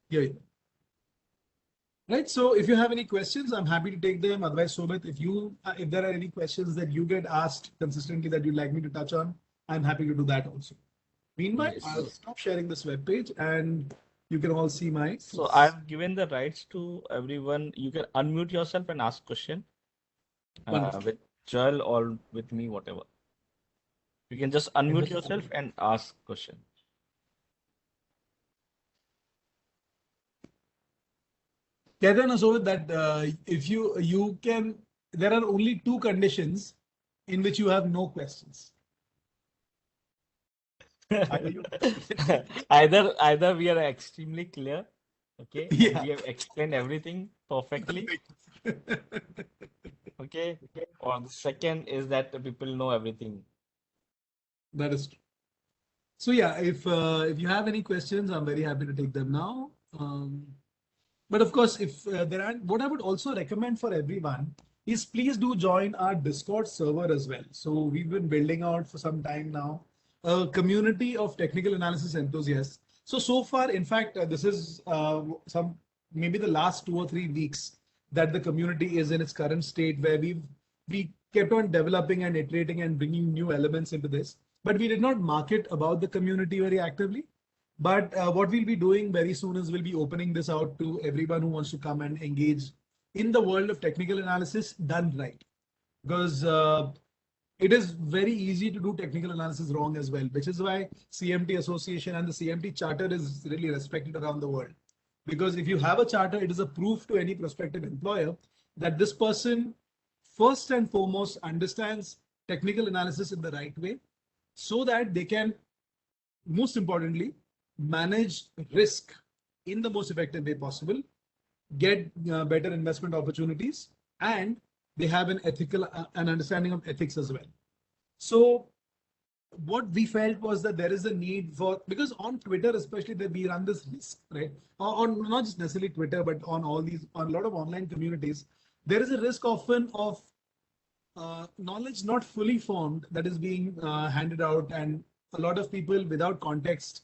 Here you go. Right, so if you have any questions, I'm happy to take them. Otherwise, Sovit, if there are any questions that you get asked consistently that you'd like me to touch on, I'm happy to do that also. Meanwhile, yes. I'll stop sharing this web page and you can all see my. So I've given the rights to everyone. You can unmute yourself and ask question with Joel or with me, whatever. You can just unmute yourself and ask question. Ketan is over that if you can, there are only two conditions in which you have no questions. Either we are extremely clear, okay? Yeah. We have explained everything perfectly. Okay. Or the second is that the people know everything. That is true. So yeah, if you have any questions, I'm very happy to take them now. But of course, if there are, what I would also recommend for everyone is please do join our Discord server as well. So we've been building out for some time now a community of technical analysis enthusiasts. So far, in fact, this is some maybe the last 2 or 3 weeks that the community is in its current state, where we kept on developing and iterating and bringing new elements into this. But we did not market about the community very actively. But what we'll be doing very soon is we'll be opening this out to everyone who wants to come and engage in the world of technical analysis done right. Because it is very easy to do technical analysis wrong as well, which is why CMT Association and the CMT Charter is really respected around the world. Because if you have a charter, it is a proof to any prospective employer that this person first and foremost understands technical analysis in the right way, so that they can, most importantly, manage risk in the most effective way possible, get better investment opportunities, and they have an ethical an understanding of ethics as well. So what we felt was that there is a need for, because on Twitter especially, that we run this risk, right? On not just necessarily Twitter, but on all these, on a lot of online communities, there is a risk often of knowledge not fully formed that is being handed out, and a lot of people without context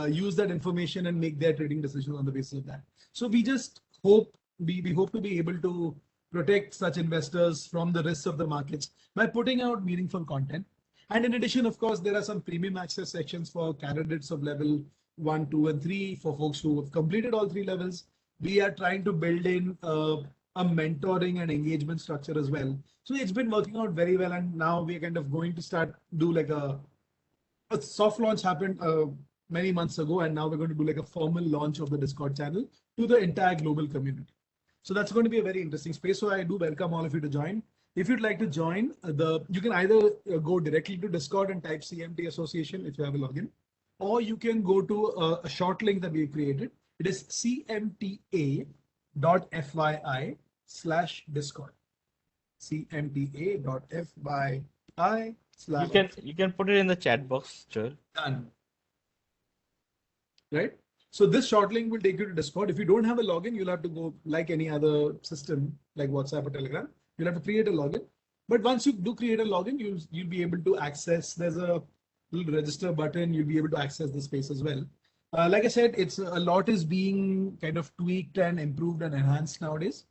use that information and make their trading decisions on the basis of that. So we just hope we hope to be able to protect such investors from the risks of the markets by putting out meaningful content. And in addition, of course, there are some premium access sections for candidates of level 1, 2, and 3, for folks who have completed all 3 levels. We are trying to build in a mentoring and engagement structure as well. So it's been working out very well, and now we're kind of going to start do like a soft launch happened many months ago, and now we're going to do like a formal launch of the Discord channel to the entire global community. So that's going to be a very interesting space. So I do welcome all of you to join. If you'd like to join, you can either go directly to Discord and type CMT Association if you have a login, or you can go to a short link that we've created. It is cmta.fyi/Discord. cmta.fyi/. You can put it in the chat box, Joel. Done. Right? So this short link will take you to Discord. If you don't have a login, you'll have to go like any other system like WhatsApp or Telegram. You'll have to create a login. But once you do create a login, you'll be able to access. There's a little register button. You'll be able to access the space as well. Like I said, it's a lot is being kind of tweaked and improved and enhanced nowadays.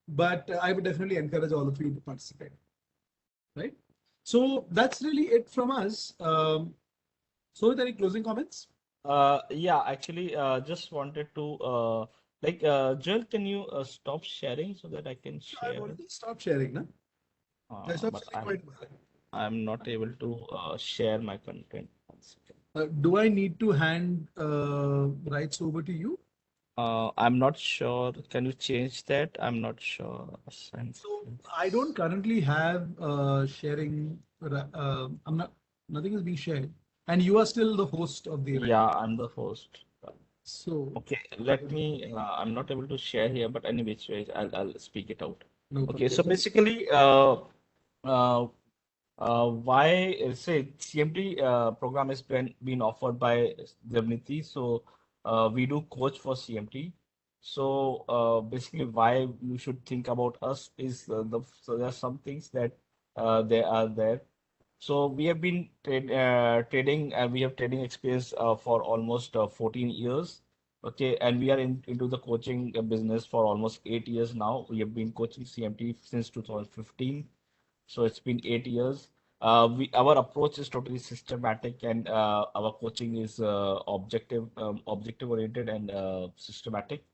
But I would definitely encourage all of you to participate. Right? So that's really it from us. So, any closing comments? Yeah, actually, just wanted to Joel, can you stop sharing so that I can I've share? already stopped sharing, no? I stopped But sharing quite well. I'm not able to share my content. One second. Do I need to hand rights over to you? I'm not sure. Can you change that? I'm not sure. So I don't currently have sharing. Nothing is being shared, and you are still the host of the event. Yeah, I'm the host. So Okay, let me. I'm not able to share here, but any which ways, I'll speak it out. no Okay, so problem. basically, uh, why say CMT program is been offered by Devniti. So we do coach for CMT. So basically, why you should think about us is so there are some things that they are there. So we have been trading, and we have trading experience for almost 14 years. Okay, and we are into the coaching business for almost 8 years now. We have been coaching CMT since 2015. So it's been 8 years. Our approach is totally systematic, and our coaching is objective oriented and systematic.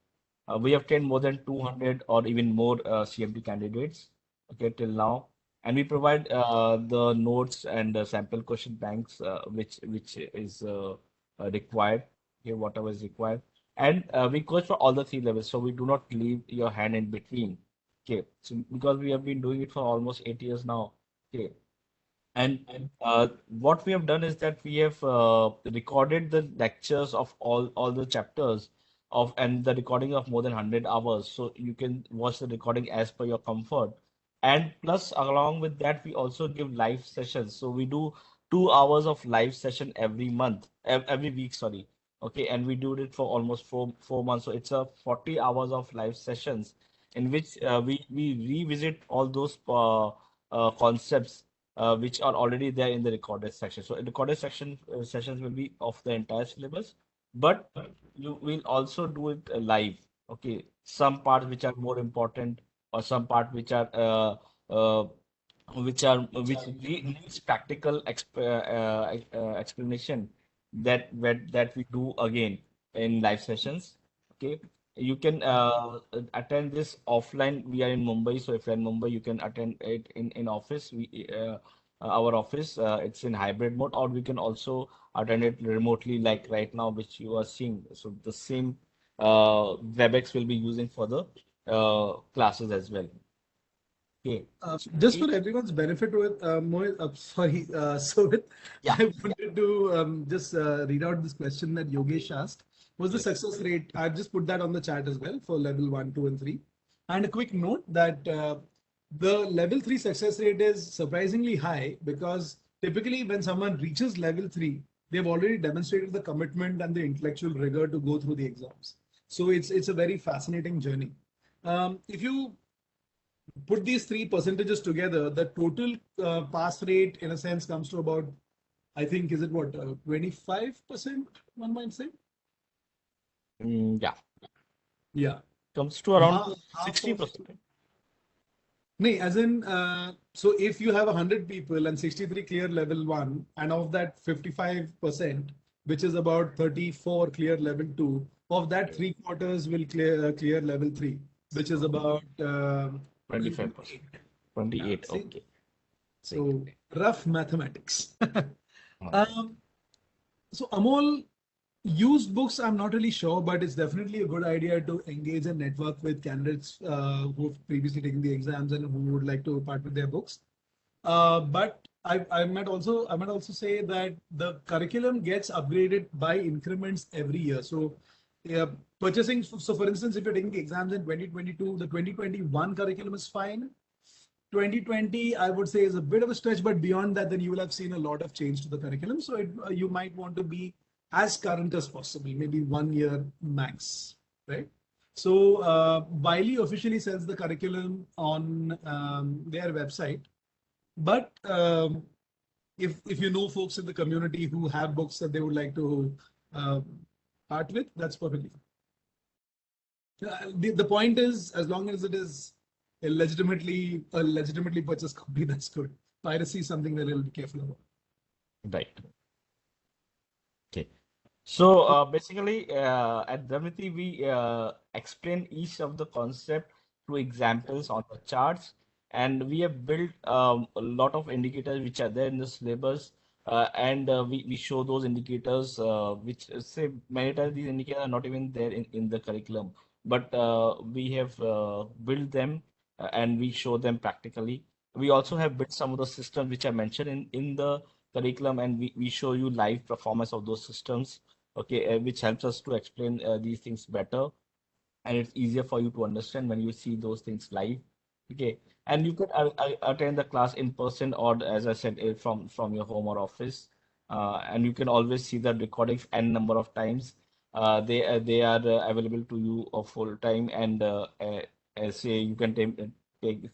We have trained more than 200 or even more CMT candidates, okay, till now, and we provide the notes and sample question banks, which is required, okay, whatever is required, and we coach for all the 3 levels, so we do not leave your hand in between. Okay, so because we have been doing it for almost 8 years now. Okay, and what we have done is that we have recorded the lectures of all the chapters of, and the recording of more than 100 hours. So you can watch the recording as per your comfort. And plus, along with that, we also give live sessions. So we do 2 hours of live session every month, every week, sorry. Okay, and we do it for almost four months. So it's a 40 hours of live sessions in which we revisit all those concepts which are already there in the recorded section. So in recorded section sessions will be of the entire syllabus, but you will also do it live. Okay, some parts which are more important, or some part uh, needs practical explanation that we do again in live sessions. Okay, you can attend this offline. We are in Mumbai, so if you're in Mumbai, you can attend it in office. Our office, it's in hybrid mode, or we can also attend it remotely, like right now, which you are seeing. So the same WebEx will be using for the classes as well. Okay. Just for everyone's benefit, with Sovit, Yeah. I wanted to just read out this question that Yogesh asked. Was the Yes. success rate? I've just put that on the chat as well for level 1, 2, and 3. And a quick note that the level 3 success rate is surprisingly high because typically when someone reaches level 3, they've already demonstrated the commitment and the intellectual rigor to go through the exams. So it's a very fascinating journey. If you put these three percentages together, the total pass rate in a sense comes to about, I think, is it what, 25%, one might say? Yeah. Yeah. Comes to around Half of 60%. No, as in, so if you have 100 people and 63 clear level 1, and of that 55%, which is about 34 clear level 2, of that three quarters will clear level 3, which is about 25%. 28. See? Okay. So rough mathematics. Alright. So Amol, used books, I'm not really sure, but it's definitely a good idea to engage and network with candidates who've previously taken the exams and who would like to part with their books. But I might also say that the curriculum gets upgraded by increments every year. So yeah, purchasing. So for instance, if you're taking the exams in 2022, the 2021 curriculum is fine. 2020, I would say, is a bit of a stretch, but beyond that, then you will have seen a lot of change to the curriculum. So you might want to be as current as possible, maybe 1 year max, right? So Wiley officially sells the curriculum on their website, but if you know folks in the community who have books that they would like to uh, part with, that's perfectly fine. The point is, as long as it is a legitimately purchased copy, that's good. Piracy is something we're a little careful about. Right. Okay. So basically, at Dramati, we explain each of the concept through examples on the charts, and we have built a lot of indicators which are there in the syllabus, and we show those indicators, which say many times these indicators are not even there in the curriculum, but we have built them and we show them practically. We also have built some of the systems which are mentioned in the curriculum, and we show you live performance of those systems. Okay, which helps us to explain these things better, and it's easier for you to understand when you see those things live. Okay, and you could attend the class in person, or as I said, from your home or office, and you can always see the recordings n number of times. They are available to you of full time, and say you can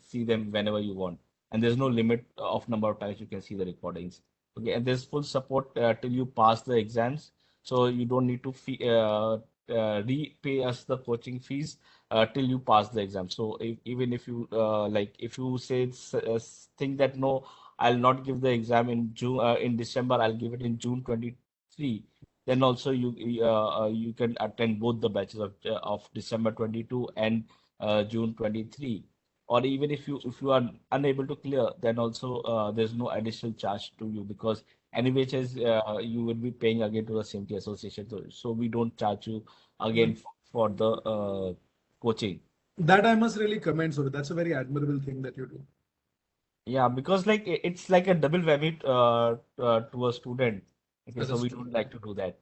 see them whenever you want, and there's no limit of number of times you can see the recordings. Okay, and there's full support till you pass the exams, so you don't need to repay us the coaching fees till you pass the exam. So even if you if you say think that no, I'll not give the exam in June, in December, I'll give it in June 23, then also you can attend both the batches of December 22 and June 23. Or even if you are unable to clear, then also there's no additional charge to you, because anyway, you will be paying again to the CMT Association. So we don't charge you again for the coaching. That I must really commend. So that's a very admirable thing that you do. Yeah, because like it's like a double whammy to a student. Okay, That so is we true. don't like to do that.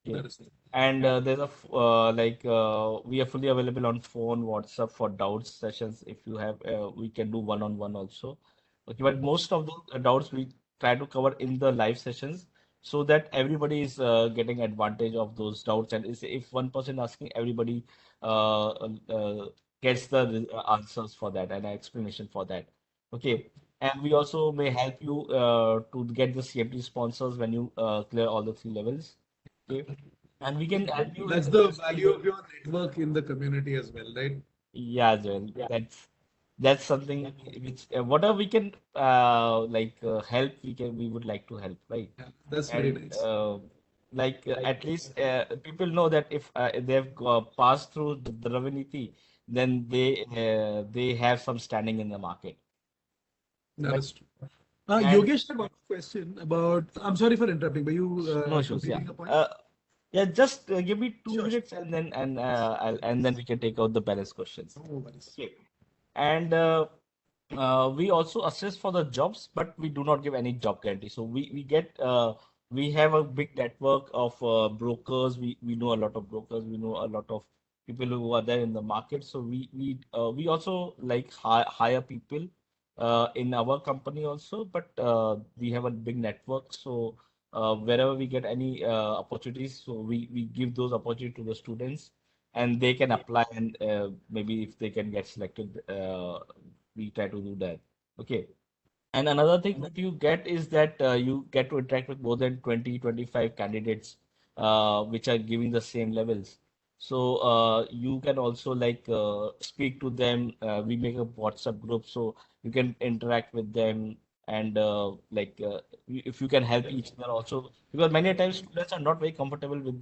Okay. That is true. And there's we are fully available on phone, WhatsApp for doubts sessions. If you have, we can do one-on-one also. Okay, but most of the doubts try to cover in the live sessions so that everybody is getting advantage of those doubts. And if one person asking, everybody uh, gets the answers for that and an explanation for that. Okay. And we also may help you to get the CMT sponsors when you clear all the 3 levels. Okay. And we can help you in That's the suggesting value of your network in the community as well, right? yeah, Joel. That's something which whatever we can help, we would like to help, right? Yeah, that's very And nice. at least people know that if they've passed through the Ravaniti, then they have some standing in the market, That right? is true. And Yogesh had one question about. I'm sorry for interrupting, but you no issues, yeah. completing a point? Yeah, just give me two Sure, sure. minutes and then we can take out the balance questions. No worries. Okay. And we also assess for the jobs, but we do not give any job guarantee. So we have a big network of brokers. We know a lot of brokers. We know a lot of people who are there in the market. So we also like hire people in our company also, but we have a big network. So wherever we get any opportunities, so we give those opportunities to the students and they can apply and maybe if they can get selected, we try to do that. Okay. And another thing that you get is that you get to interact with more than 20, 25 candidates which are giving the same levels. So you can also speak to them. We make a WhatsApp group so you can interact with them and if you can help each other also because many times students are not very comfortable with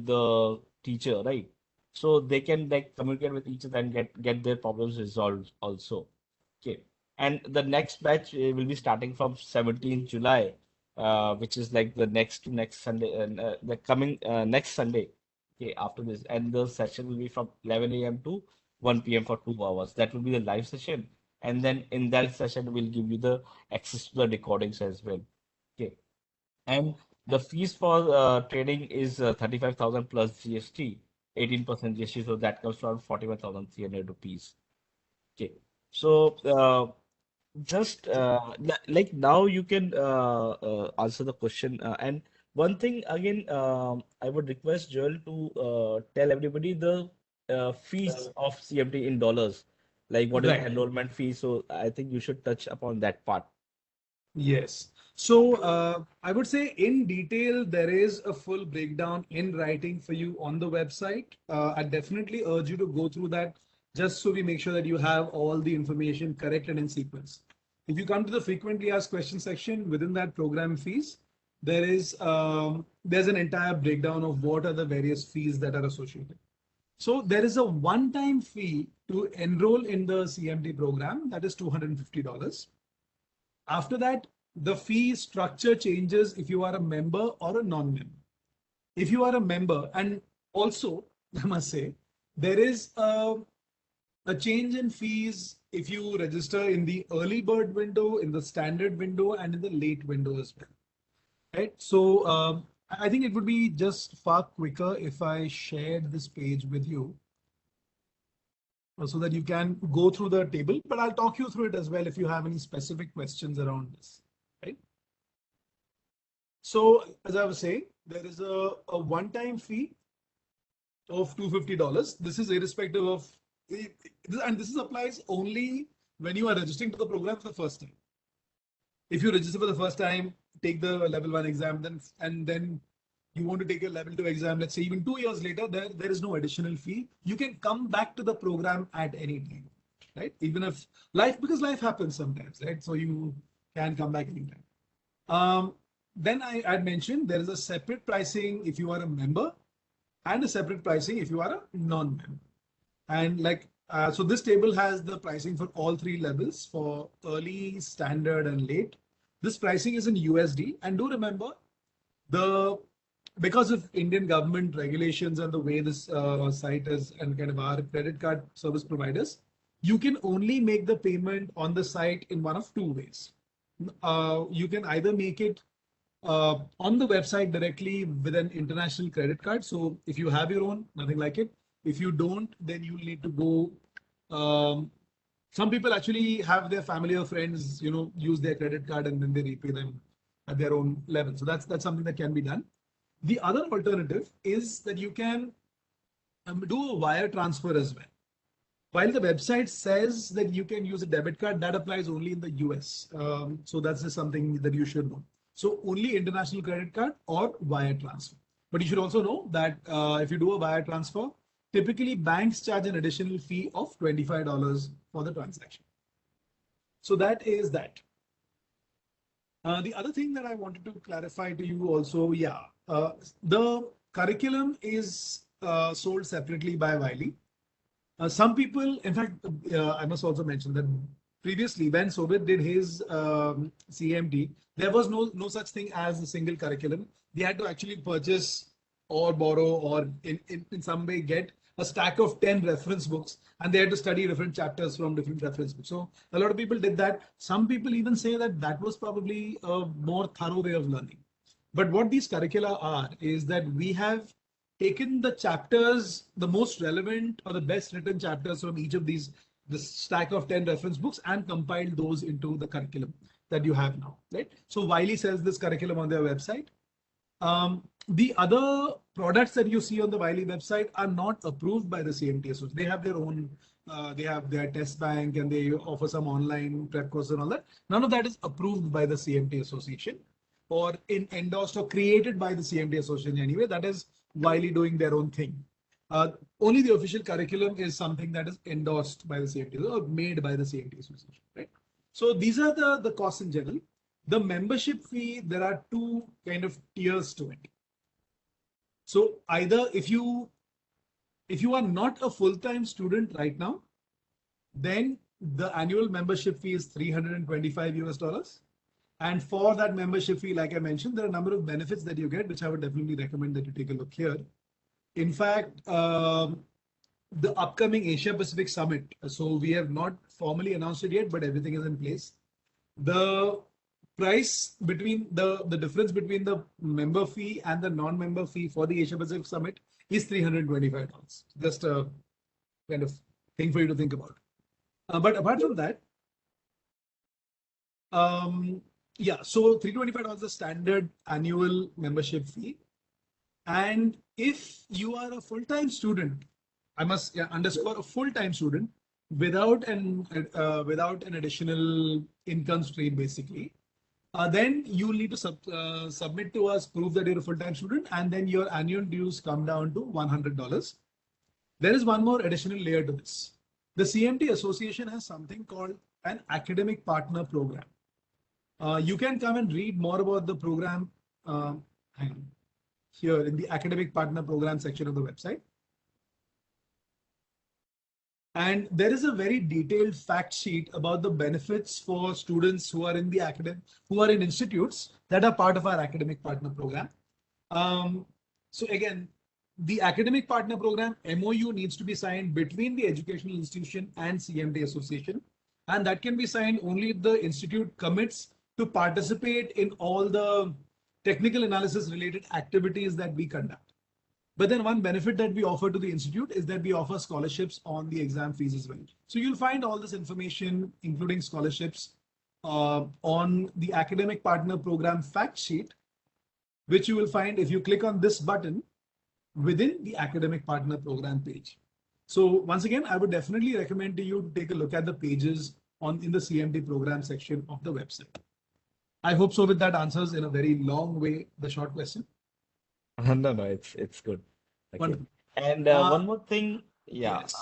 the teacher, right? So they can like communicate with each other and get their problems resolved also. Okay. And the next batch will be starting from 17th July, which is like the next Sunday, the coming next Sunday. Okay, after this, and the session will be from 11 a.m. to 1 p.m. for 2 hours. That will be the live session, and then in that session, we'll give you the access to the recordings as well. Okay, and the fees for trading is 35,000 plus GST, 18% GST, so that comes to around 41,300 rupees. Okay, so just like now you can answer the question. And one thing again, I would request Joel to tell everybody the fees of CMT in dollars, like what is the Right. enrollment fee. So I think you should touch upon that part. Yes. So I would say in detail, there is a full breakdown in writing for you on the website. I definitely urge you to go through that just so we make sure that you have all the information correct and in sequence. If you come to the frequently asked questions section within that program fees, there's an entire breakdown of what are the various fees that are associated. So there is a one-time fee to enroll in the CMT program that is $250. After that, the fee structure changes if you are a member or a non-member. If you are a member, and also I must say, there is a change in fees if you register in the early bird window, in the standard window, and in the late window as well. Right. So I think it would be just far quicker if I shared this page with you so that you can go through the table, but I'll talk you through it as well if you have any specific questions around this. Right. So as I was saying, there is a one-time fee of $250. This is irrespective of, and this is applies only when you are registering to the program for the first time. If you register for the first time, take the level 1 exam, then you want to take a level 2 exam, let's say even 2 years later, there is no additional fee. You can come back to the program at any time, right? Even if because life happens sometimes, right? So you can come back anytime. Then I had mentioned there is a separate pricing if you are a member and a separate pricing if you are a non-member. And so this table has the pricing for all 3 levels for early, standard, and late. This pricing is in USD. And do remember, because of Indian government regulations and the way this site is and kind of our credit card service providers, you can only make the payment on the site in one of 2 ways. You can either make it on the website directly with an international credit card. So if you have your own, nothing like it. If you don't, then you'll need to go Some people actually have their family or friends, use their credit card and then they repay them at their own level. So that's something that can be done. The other alternative is that you can do a wire transfer as well. While the website says that you can use a debit card, that applies only in the US. So that's just something that you should know. So only international credit card or wire transfer. But you should also know that if you do a wire transfer, typically banks charge an additional fee of $25 for the transaction. So that is that. The other thing that I wanted to clarify to you also, the curriculum is sold separately by Wiley. Some people, in fact, I must also mention that previously when Sovit did his CMT, there was no such thing as a single curriculum. They had to actually purchase or borrow or in some way get a stack of 10 reference books, and they had to study different chapters from different reference books. So a lot of people did that. Some people even say that that was probably a more thorough way of learning. But what these curricula are is that we have taken the chapters, the most relevant or the best written chapters from each of these, this stack of 10 reference books, and compiled those into the curriculum that you have now, right? So Wiley sells this curriculum on their website. The other products that you see on the Wiley website are not approved by the CMT Association. They have their own, they have their test bank and they offer some online prep courses and all that. None of that is approved by the CMT Association or endorsed or created by the CMT Association anyway. That is Wiley doing their own thing. Only the official curriculum is something that is endorsed by the CMT or made by the CMT Association, right? So these are the costs in general. The membership fee, there are two kind of tiers to it. So either if you are not a full-time student right now, then the annual membership fee is $325. And for that membership fee, like I mentioned, there are a number of benefits that you get, which I would definitely recommend that you take a look here. In fact, the upcoming Asia Pacific Summit, so we have not formally announced it yet, but everything is in place. The price between the difference between the member fee and the non-member fee for the Asia Pacific Summit is $325. Just a kind of thing for you to think about. But apart from that, so $325 is the standard annual membership fee. And if you are a full-time student, I must underscore a full-time student without an additional income stream, basically, then you will need to submit to us proof that you're a full-time student, and then your annual dues come down to $100. There is one more additional layer to this. The CMT Association has something called an academic partner program. You can come and read more about the program here in the academic partner program section of the website. And there is a very detailed fact sheet about the benefits for students who are in the institutes that are part of our academic partner program. So again, the academic partner program MOU needs to be signed between the educational institution and CMT Association. And that can be signed only if the institute commits to participate in all the technical analysis related activities that we conduct. But then one benefit that we offer to the institute is that we offer scholarships on the exam fees as well. So you'll find all this information, including scholarships, on the academic partner program fact sheet, which you will find if you click on this button within the academic partner program page. So once again, I would definitely recommend to you to take a look at the pages in the CMT program section of the website. I hope so with that answers in a very long way the short question. No, it's good. Okay. Wonderful. And one more thing, Yes.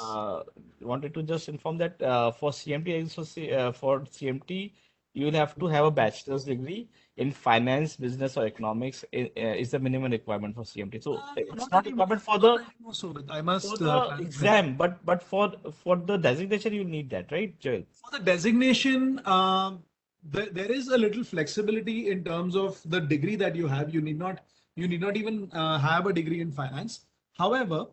wanted to just inform that for CMT, you will have to have a bachelor's degree in finance, business, or economics. Is the minimum requirement for CMT. So it's not requirement for the exam, but for the designation you need that, right, Joel? For the designation, there is a little flexibility in terms of the degree that you have. You need not even have a degree in finance. However,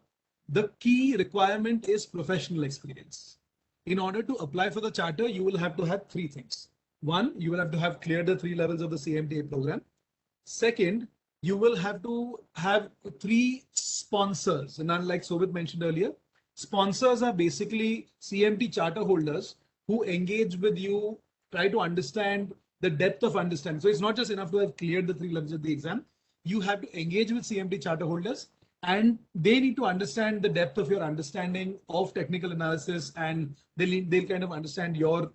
the key requirement is professional experience. In order to apply for the charter, you will have to have three things. One, you will have to have cleared the 3 levels of the CMTA program. Second, you will have to have 3 sponsors. And unlike Sovit mentioned earlier, sponsors are basically CMT charter holders who engage with you, try to understand the depth of understanding. So it's not just enough to have cleared the 3 levels of the exam. You have to engage with CMT charter holders, and they need to understand the depth of your understanding of technical analysis, and they'll kind of understand your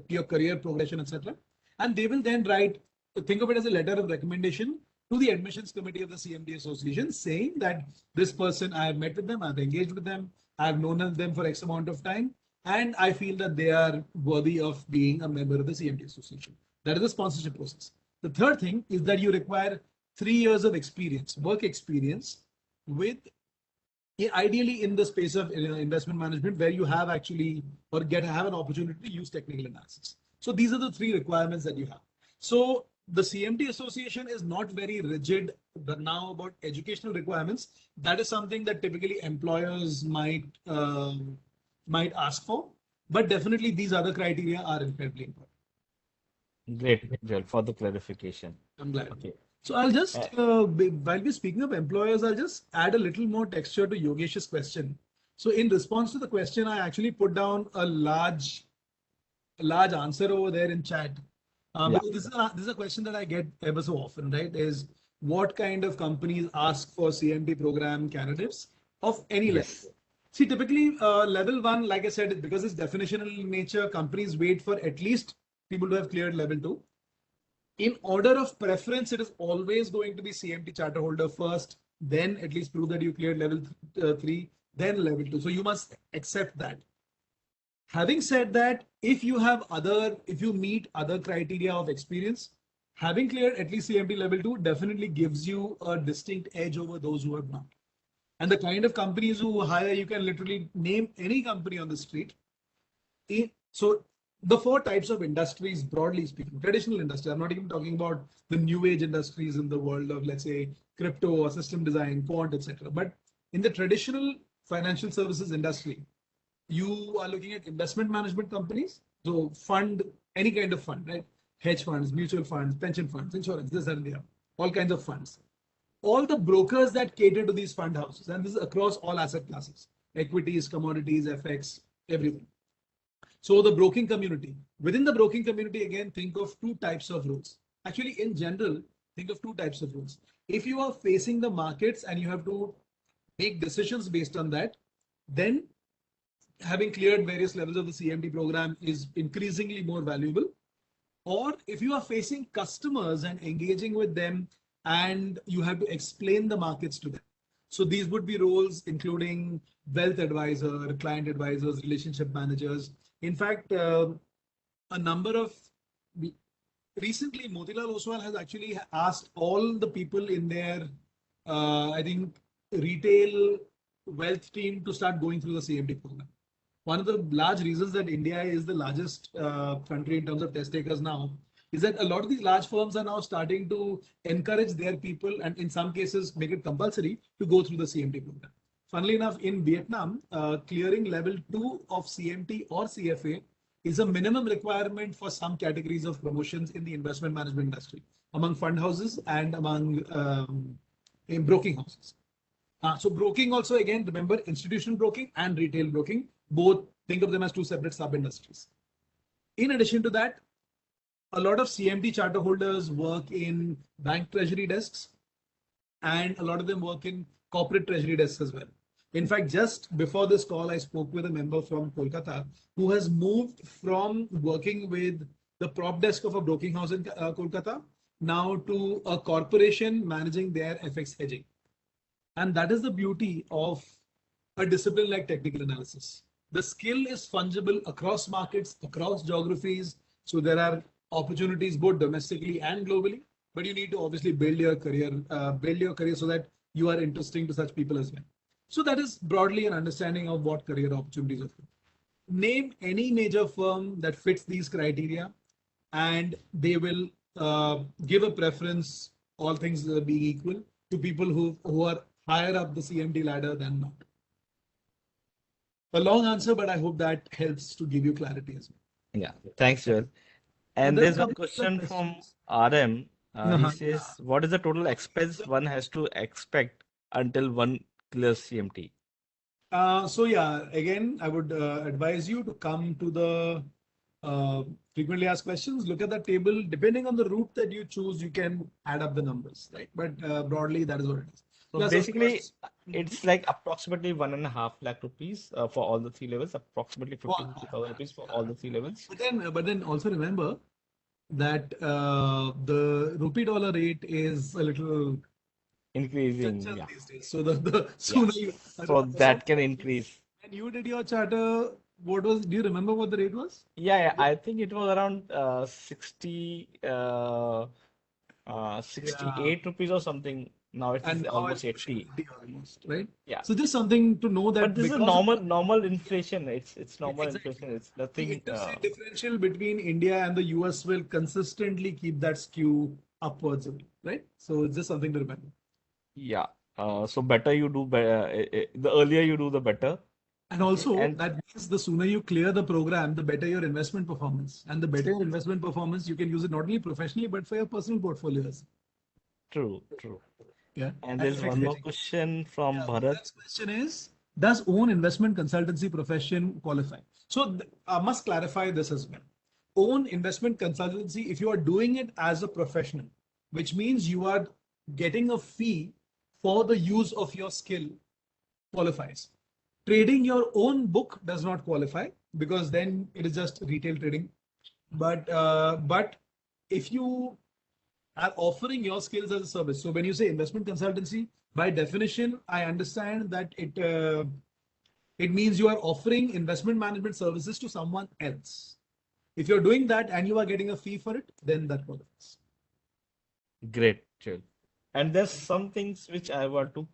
your career progression, etc. And they will then write, think of it as a letter of recommendation to the admissions committee of the CMT Association, saying that this person, I have met with them, I've engaged with them, I've known them for X amount of time, and I feel that they are worthy of being a member of the CMT Association. That is the sponsorship process. The third thing is that you require 3 years of experience, work experience, with ideally in the space of investment management, where you have actually or have an opportunity to use technical analysis. So these are the 3 requirements that you have. So the CMT Association is not very rigid now about educational requirements. That is something that typically employers might ask for, but definitely these other criteria are incredibly important. Great, Joel, for the clarification. I'm glad. Okay. So I'll just, while we're speaking of employers, I'll just add a little more texture to Yogesh's question. So in response to the question, I actually put down a large answer over there in chat. Because this is a question that I get ever so often, right? Is what kind of companies ask for CMT program candidates of any level? See, typically level 1, like I said, because it's definitional in nature, companies wait for at least people to have cleared level 2. In order of preference, it is always going to be CMT charter holder first, then at least prove that you cleared level 3, then level 2. So you must accept that. Having said that, if you meet other criteria of experience, having cleared at least CMT level 2 definitely gives you a distinct edge over those who have not. And the kind of companies who hire, you can literally name any company on the street. So the 4 types of industries, broadly speaking, traditional industry, I'm not even talking about the new age industries in the world of, let's say, crypto or system design, quant, etc. But in the traditional financial services industry, you are looking at investment management companies. So fund, any kind of fund, right? Hedge funds, mutual funds, pension funds, insurance, this and that, all kinds of funds. All the brokers that cater to these fund houses, and this is across all asset classes, equities, commodities, FX, everything. So the broking community, within the broking community, again, think of 2 types of roles. Actually, in general, think of 2 types of roles. If you are facing the markets and you have to make decisions based on that, then having cleared various levels of the CMT program is increasingly more valuable. Or if you are facing customers and engaging with them and you have to explain the markets to them. So these would be roles including wealth advisor, client advisors, relationship managers. In fact, a number of recently, Motilal Oswal has actually asked all the people in their, I think, retail wealth team to start going through the CMT program. One of the large reasons that India is the largest country in terms of test takers now is that a lot of these large firms are now starting to encourage their people, and in some cases make it compulsory to go through the CMT program. Funnily enough, in Vietnam, clearing level 2 of CMT or CFA is a minimum requirement for some categories of promotions in the investment management industry, among fund houses and among in broking houses. So broking also, again, remember, institutional broking and retail broking, both think of them as 2 separate sub-industries. In addition to that, a lot of CMT charter holders work in bank treasury desks, and a lot of them work in corporate treasury desks as well. In fact, just before this call, I spoke with a member from Kolkata who has moved from working with the prop desk of a broking house in Kolkata now to a corporation managing their FX hedging. And that is the beauty of a discipline like technical analysis. The skill is fungible across markets, across geographies. So there are opportunities both domestically and globally, but you need to obviously build your career so that you are interesting to such people as well. So that is broadly an understanding of what career opportunities are. Name any major firm that fits these criteria, and they will give a preference, all things being equal, to people who are higher up the CMT ladder than not. A long answer, but I hope that helps to give you clarity as well. Yeah, thanks, Joel. And there's a question from RM. He says, what is the total expense one has to expect until one clears CMT? So yeah, again, I would advise you to come to the uh, frequently asked questions. Look at the table. Depending on the route that you choose, you can add up the numbers, right? But broadly, that is what it is. So Plus, of basically, course, it's like approximately 1.5 lakh rupees for all the three levels, approximately well, 50,000 rupees for all the three levels. but then also remember that the rupee dollar rate is a little Increasing, chanchal yeah. these days. So the Yeah. sooner you So so that can increase. when you did your charter, what was? Do you remember what the rate was? Yeah, I think it was around Yeah. 68 rupees or something. Now it's And now almost it's pushing 80. 80 almost, right? Yeah. So just something to know But that this is because of normal inflation. It's normal exactly inflation. It's the nothing. interest rate differential between India and the US will consistently keep that skew upwards, right? So it's just something to remember. Yeah. So better you do, the earlier you do, the better. And Okay. also, And that means the sooner you clear the program, the better your investment performance. And the better your investment performance, you can use it not only professionally, but for your personal portfolios. true, true. Yeah. And And there's FX one more hedging. question from Yeah, Bharat. Bharat's question is, does own investment consultancy profession qualify? So I must clarify this as well. Own investment consultancy, if you are doing it as a professional, which means you are getting a fee for the use of your skill, qualifies. Trading your own book does not qualify because then it is just retail trading. But if you are offering your skills as a service. So when you say investment consultancy, by definition, I understand that it means you are offering investment management services to someone else. If you're doing that and you are getting a fee for it, then that qualifies. Great, chill. And there's some things which I want to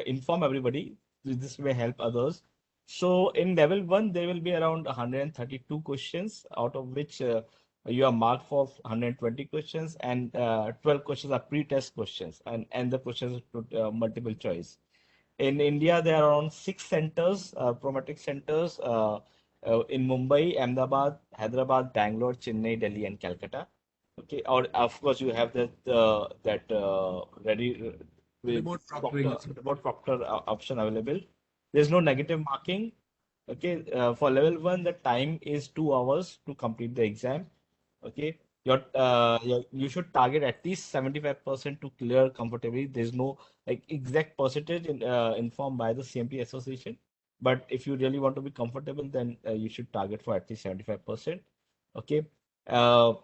inform everybody. This may help others. So in level one, there will be around 132 questions, out of which you are marked for 120 questions, and 12 questions are pre-test questions, and the questions to multiple choice. In India, there are around six centers, prometric centers, in Mumbai, Ahmedabad, Hyderabad, Bangalore, Chennai, Delhi, and Calcutta. Okay, or of course you have that ready with Remote proctoring proctor, also. remote proctor option available. There's no negative marking. Okay, for level one, the time is 2 hours to complete the exam. Okay, you should target at least 75% to clear comfortably. There's no like exact percentage informed by the CMT Association, but if you really want to be comfortable, then you should target for at least 75%. Okay. Uh,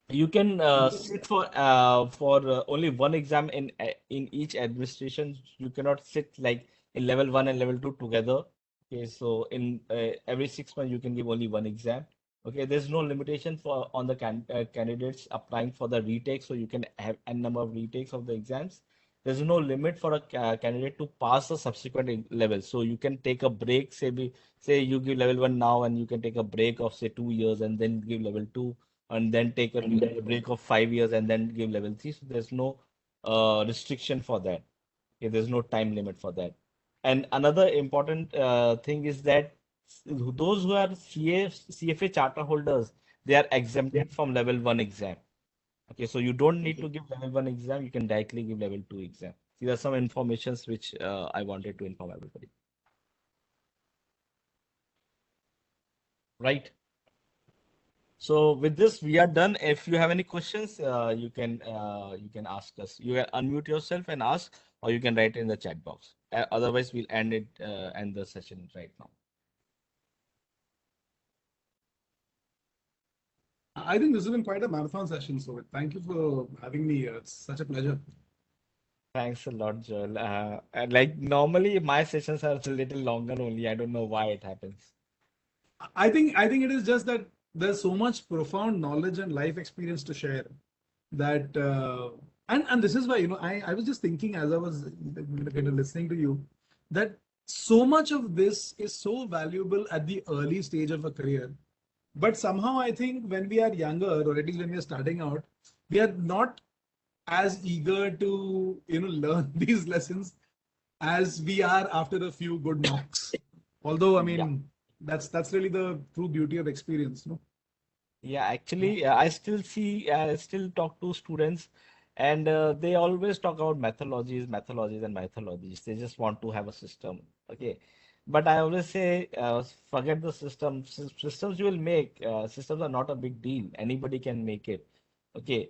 you can sit for only one exam in each administration. You cannot sit like in level one and level two together. Okay, so in every 6 months you can give only one exam. Okay, there's no limitation for on the candidates applying for the retake, so you can have n number of retakes of the exams. There's no limit for a candidate to pass the subsequent level, so you can take a break. Say you give level one now, and you can take a break of say 2 years and then give level two and then take a break of 5 years and then give level three. So there's no restriction for that. Okay, there's no time limit for that. And another important thing is that those who are CFA charter holders, they are exempted from level one exam. Okay, so you don't need to give level one exam. You can directly give level two exam. These are some informations which I wanted to inform everybody. Right. So with this, we are done. If you have any questions, you can ask us. You can unmute yourself and ask, or you can write in the chat box. Otherwise, we'll end the session right now. I think this has been quite a marathon session. So thank you for having me here. It's such a pleasure. Thanks a lot, Joel. And like normally, my sessions are a little longer only. I don't know why it happens. I think it is just that there's so much profound knowledge and life experience to share that and this is why I was just thinking as I was kind of listening to you that so much of this is so valuable at the early stage of a career, but somehow I think when we are younger, or at least when we are starting out, we are not as eager to learn these lessons as we are after a few good knocks. Although I Yeah. mean that's really the true beauty of experience, no? Yeah, actually, I still talk to students, and they always talk about methodologies, methodologies, and methodologies. They just want to have a system. Okay. But I always say, forget the system. Systems you will make. Systems are not a big deal. Anybody can make it. Okay.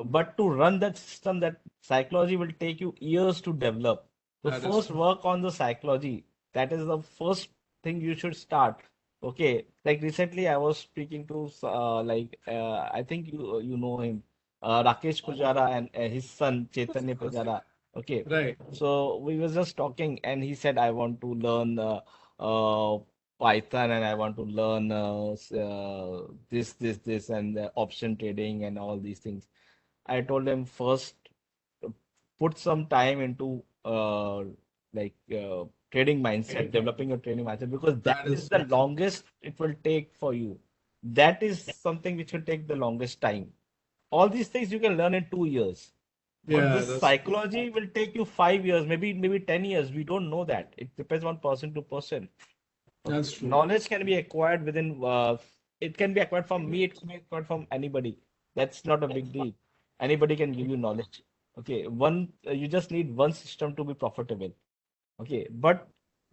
But to run that system, that psychology will take you years to develop. So That is first true. work on the psychology. That is the first thing you should start. Okay. Like recently, I was speaking to I think you know him, Rakesh Pujara and his son Of Chaitanya course. Pujara. Okay. Right. So we were just talking, and he said, "I want to learn uh, Python, and I want to learn this, and option trading, and all these things." I told him first, uh, put some time into trading mindset, developing a trading mindset, because that That is is the so true. longest it will take for you. That is something which will take the longest time. All these things you can learn in 2 years. But Yeah, this that's psychology will take you 5 years, maybe 10 years. We don't know that. It depends on person to person. that's Okay. true. Knowledge can be acquired it can be acquired from me, it can be acquired from anybody. That's not a big deal. Anybody can give you knowledge. Okay. You just need one system to be profitable. Okay. But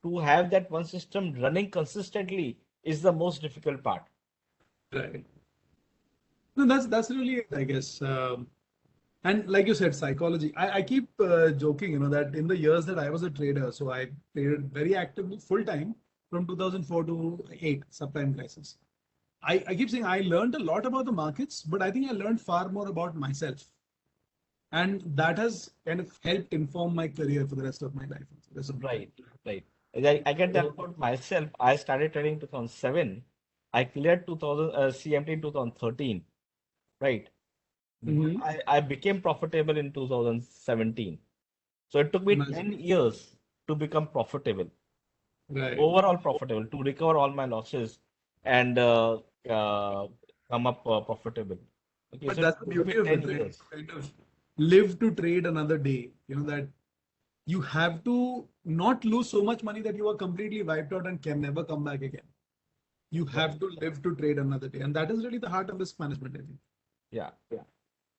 to have that one system running consistently is the most difficult part. Right. No, that's really it, I guess. And like you said, psychology. I keep joking, that in the years that I was a trader, so I traded very actively full time from 2004 to 8 subprime crisis. I keep saying I learned a lot about the markets, but I think I learned far more about myself. And that has kind of helped inform my career for the rest of my life, for the rest of my time. Right, right. I can tell about myself. I started trading 2007. I cleared 2000 CMT in 2013. Right. But Hmm. I became profitable in 2017. So it took me Imagine. 10 years to become profitable, Right. overall profitable, to recover all my losses and uh, come up profitable. Okay, But so it that's the took beauty me of 10 it, right? years. To kind of live to trade another day. That you have to not lose so much money that you are completely wiped out and can never come back again. You Right. have to live to trade another day. And that is really the heart of risk management, I think. Yeah.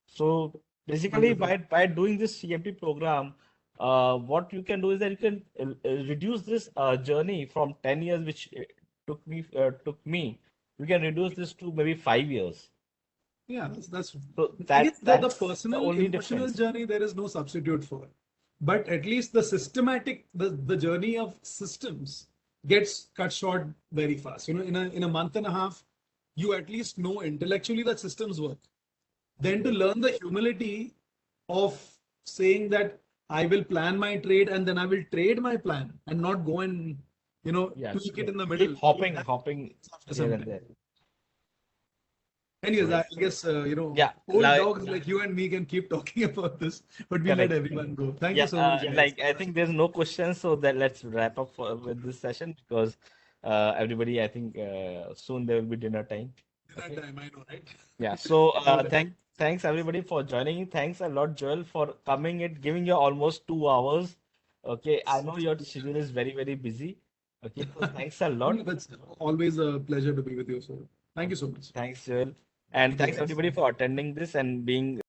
So basically, Wonderful. by doing this CMT program, what you can do is that you can reduce this journey from 10 years, which took me. You can reduce this to maybe 5 years. Yeah, that's So I guess the that's the personal only emotional difference. journey there is no substitute for. But at least the systematic, the journey of systems gets cut short very fast. In a month and a half, you at least know intellectually that systems work. Then to Right. learn the humility of saying that I will plan my trade and then I will trade my plan and not go and Yeah. tweak it Yeah. in the middle. Keep hopping After here some and time. there. Anyways, I Right. guess Yeah. old dogs like you and me can keep talking about this, but we'll let Correct. everyone go. Thank you Yeah, so much, guys. like I think there's no questions, so that let's wrap up with this session because everybody, I think soon there will be dinner time. Dinner Okay. time, I know, right? Yeah. So All right. thanks everybody for joining. Thanks a lot, Joel, for coming and giving you almost 2 hours. Okay. I know your schedule is very busy. Okay. So thanks a lot. It's always a pleasure to be with you. So thank you so Okay. much. Thanks, Joel. And Thank you, thanks guys. everybody for attending this and being